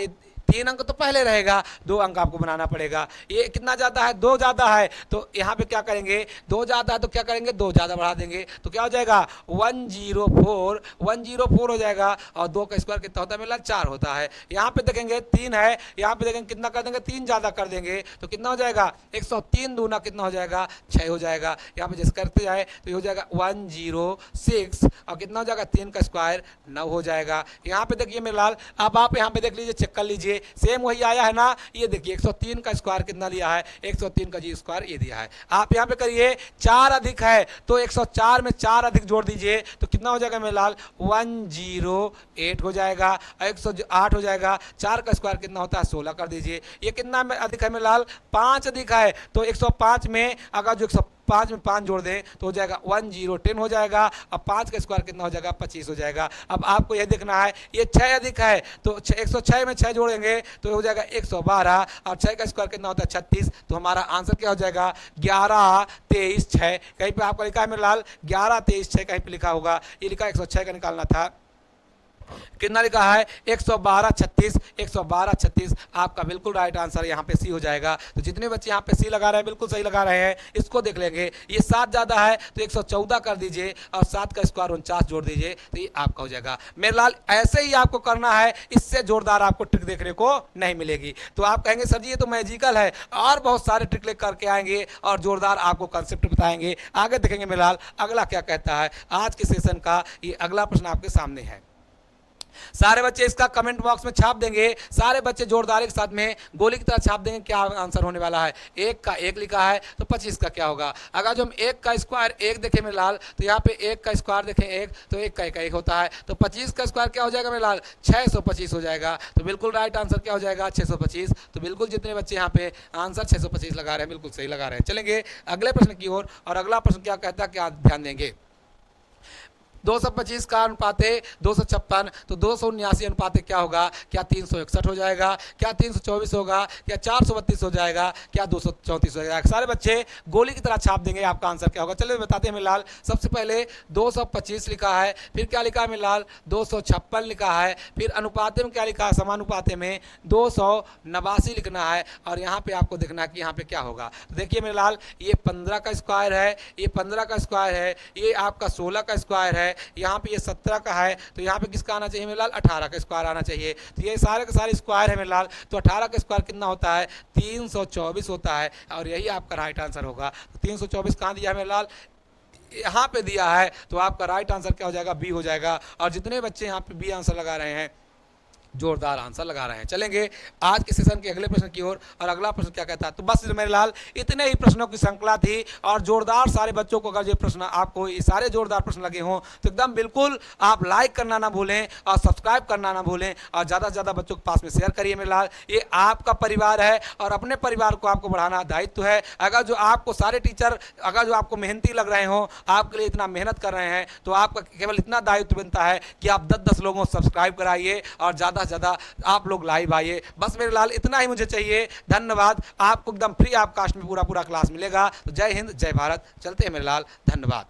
3 अंक तो पहले रहेगा, 2 अंक आपको बनाना पड़ेगा। ये कितना ज़्यादा है, 2 ज़्यादा है, तो यहाँ पे क्या करेंगे, 2 ज़्यादा है तो क्या करेंगे, 2 ज़्यादा बढ़ा देंगे तो क्या हो जाएगा 104 हो जाएगा। और 2 का स्क्वायर कितना होता है मेरा 4 होता है। यहाँ पे देखेंगे 3 है, यहाँ पे देखेंगे कितना कर देंगे, 3 ज़्यादा कर देंगे तो कितना हो जाएगा 103 दूना कितना हो जाएगा 6 हो जाएगा। यहाँ पे जैसे करते जाए तो ये हो जाएगा 106 और कितना हो जाएगा 3 का स्क्वायर 9 हो जाएगा। यहाँ पे देखिए मेरे लाल, अब आप यहाँ पे देख लीजिए, चेक कर लीजिए, सेम वही आया है ना। ये देखिए 103 का स्क्वायर कितना लिया है, 103 का जी स्क्वायर ये दिया है। आप यहाँ पे करिए 4 अधिक है तो 104 में 4 अधिक जोड़ दीजिए तो कितना हो जाएगा मेरे लाल 108 हो जाएगा, 108 हो जाएगा। 4 का स्क्वायर कितना होता है 16 कर दीजिए। ये कितना अधिक है मेरे लाल, 5 अधिक है, तो 105 में अगर जो 105 में 5 जोड़ दें तो हो जाएगा 10 हो जाएगा। अब 5 का स्क्वायर कितना हो जाएगा 25 हो जाएगा। अब आपको यह देखना है ये 6 अधिक है तो 106 में 6 जोड़ेंगे तो हो जाएगा 112 और 6 का स्क्वायर कितना होता है 36। तो हमारा आंसर क्या हो जाएगा 11 23 6। कहीं पे आपको लिखा है मेरे लाल 11 23 6, कहीं पे लिखा होगा, ये लिखा 106 का निकालना था, कितना लिखा है 112 36, 112 36 आपका बिल्कुल राइट आंसर यहाँ पे सी हो जाएगा। तो जितने बच्चे यहाँ पे सी लगा रहे हैं बिल्कुल सही लगा रहे हैं। इसको देख लेंगे, ये 7 ज़्यादा है तो 114 कर दीजिए और 7 का स्क्वायर 49 जोड़ दीजिए तो ये आपका हो जाएगा। मेरे लाल ऐसे ही आपको करना है, इससे जोरदार आपको ट्रिक देखने को नहीं मिलेगी। तो आप कहेंगे सर जी ये तो मैजिकल है, और बहुत सारे ट्रिक लेकर करके आएंगे और जोरदार आपको कंसेप्ट बताएंगे। आगे देखेंगे मेरे लाल अगला क्या कहता है। आज के सेशन का ये अगला प्रश्न आपके सामने है। सारे बच्चे इसका कमेंट बॉक्स में छाप देंगे, सारे बच्चे जोरदारी के साथ में गोली की तरह छाप देंगे क्या आंसर होने वाला है। 1 का 1 लिखा है तो 25 का क्या होगा। अगर जो हम 1 का स्क्वायर 1 देखें मेरे लाल तो यहाँ पे 1 का स्क्वायर देखें 1 तो 1 का 1 होता है, तो 25 का स्क्वायर क्या हो जाएगा मेरे लाल 625 हो जाएगा। तो बिल्कुल राइट आंसर क्या हो जाएगा 625। तो बिल्कुल जितने बच्चे यहाँ पे आंसर 625 लगा रहे हैं बिल्कुल सही लगा रहे हैं। चलेंगे अगले प्रश्न की ओर, और अगला प्रश्न क्या कहता है, क्या ध्यान देंगे। 225 का अनुपात है 256, तो 279 अनुपात क्या होगा, क्या 361 हो जाएगा, क्या 324 होगा, क्या 432 हो जाएगा, क्या 234 हो जाएगा। सारे बच्चे गोली की तरह छाप देंगे, आपका आंसर क्या होगा। चलिए बताते हैं मेरे लाल। सबसे पहले 225 लिखा है, फिर क्या लिखा है मेरे लाल 256 लिखा है, फिर अनुपाते में क्या लिखा है, समानुपाते में 289 लिखना है। और यहाँ पे आपको देखना है कि यहाँ पे क्या होगा। तो देखिए मेरे लाल ये 15 का स्क्वायर है, ये 15 का स्क्वायर है, ये आपका 16 का स्क्वायर है, यहाँ पे ये 17 का है, तो यहाँ पे किसका आना चाहिए मेरे लाल 18 का स्क्वायर आना चाहिए। तो ये सारे के सारे स्क्वायर है मेरे लाल, तो 18 का स्क्वायर कितना होता है 324 होता है, और यही आपका राइट आंसर होगा। तो 324 कहाँ दिया है मेरे लाल, यहाँ पे दिया है, तो आपका राइट आंसर क्या हो जाएगा बी हो जाएगा। और जितने बच्चे यहाँ पे बी आंसर लगा रहे हैं जोरदार आंसर लगा रहे हैं। चलेंगे आज के सेशन के अगले प्रश्न की ओर। और अगला प्रश्न क्या कहता है, तो बस मेरे लाल इतने ही प्रश्नों की श्रृंखला थी। और जोरदार सारे बच्चों को अगर ये प्रश्न आपको ये सारे जोरदार प्रश्न लगे हों तो एकदम बिल्कुल आप लाइक करना ना भूलें और सब्सक्राइब करना ना भूलें और ज़्यादा से ज़्यादा बच्चों के पास में शेयर करिए मेरे लाल। ये आपका परिवार है और अपने परिवार को आपको बढ़ाना दायित्व है। अगर जो आपको सारे टीचर अगर जो आपको मेहनती लग रहे हों, आपके लिए इतना मेहनत कर रहे हैं, तो आपका केवल इतना दायित्व बनता है कि आप 10-10 लोगों को सब्सक्राइब कराइए और ज़्यादा से ज़्यादा आप लोग लाइव आइए। बस मेरे लाल इतना ही मुझे चाहिए। धन्यवाद। आपको एकदम फ्री ऑफ कास्ट में पूरा क्लास मिलेगा। तो जय हिंद, जय भारत। चलते हैं मेरे लाल, धन्यवाद।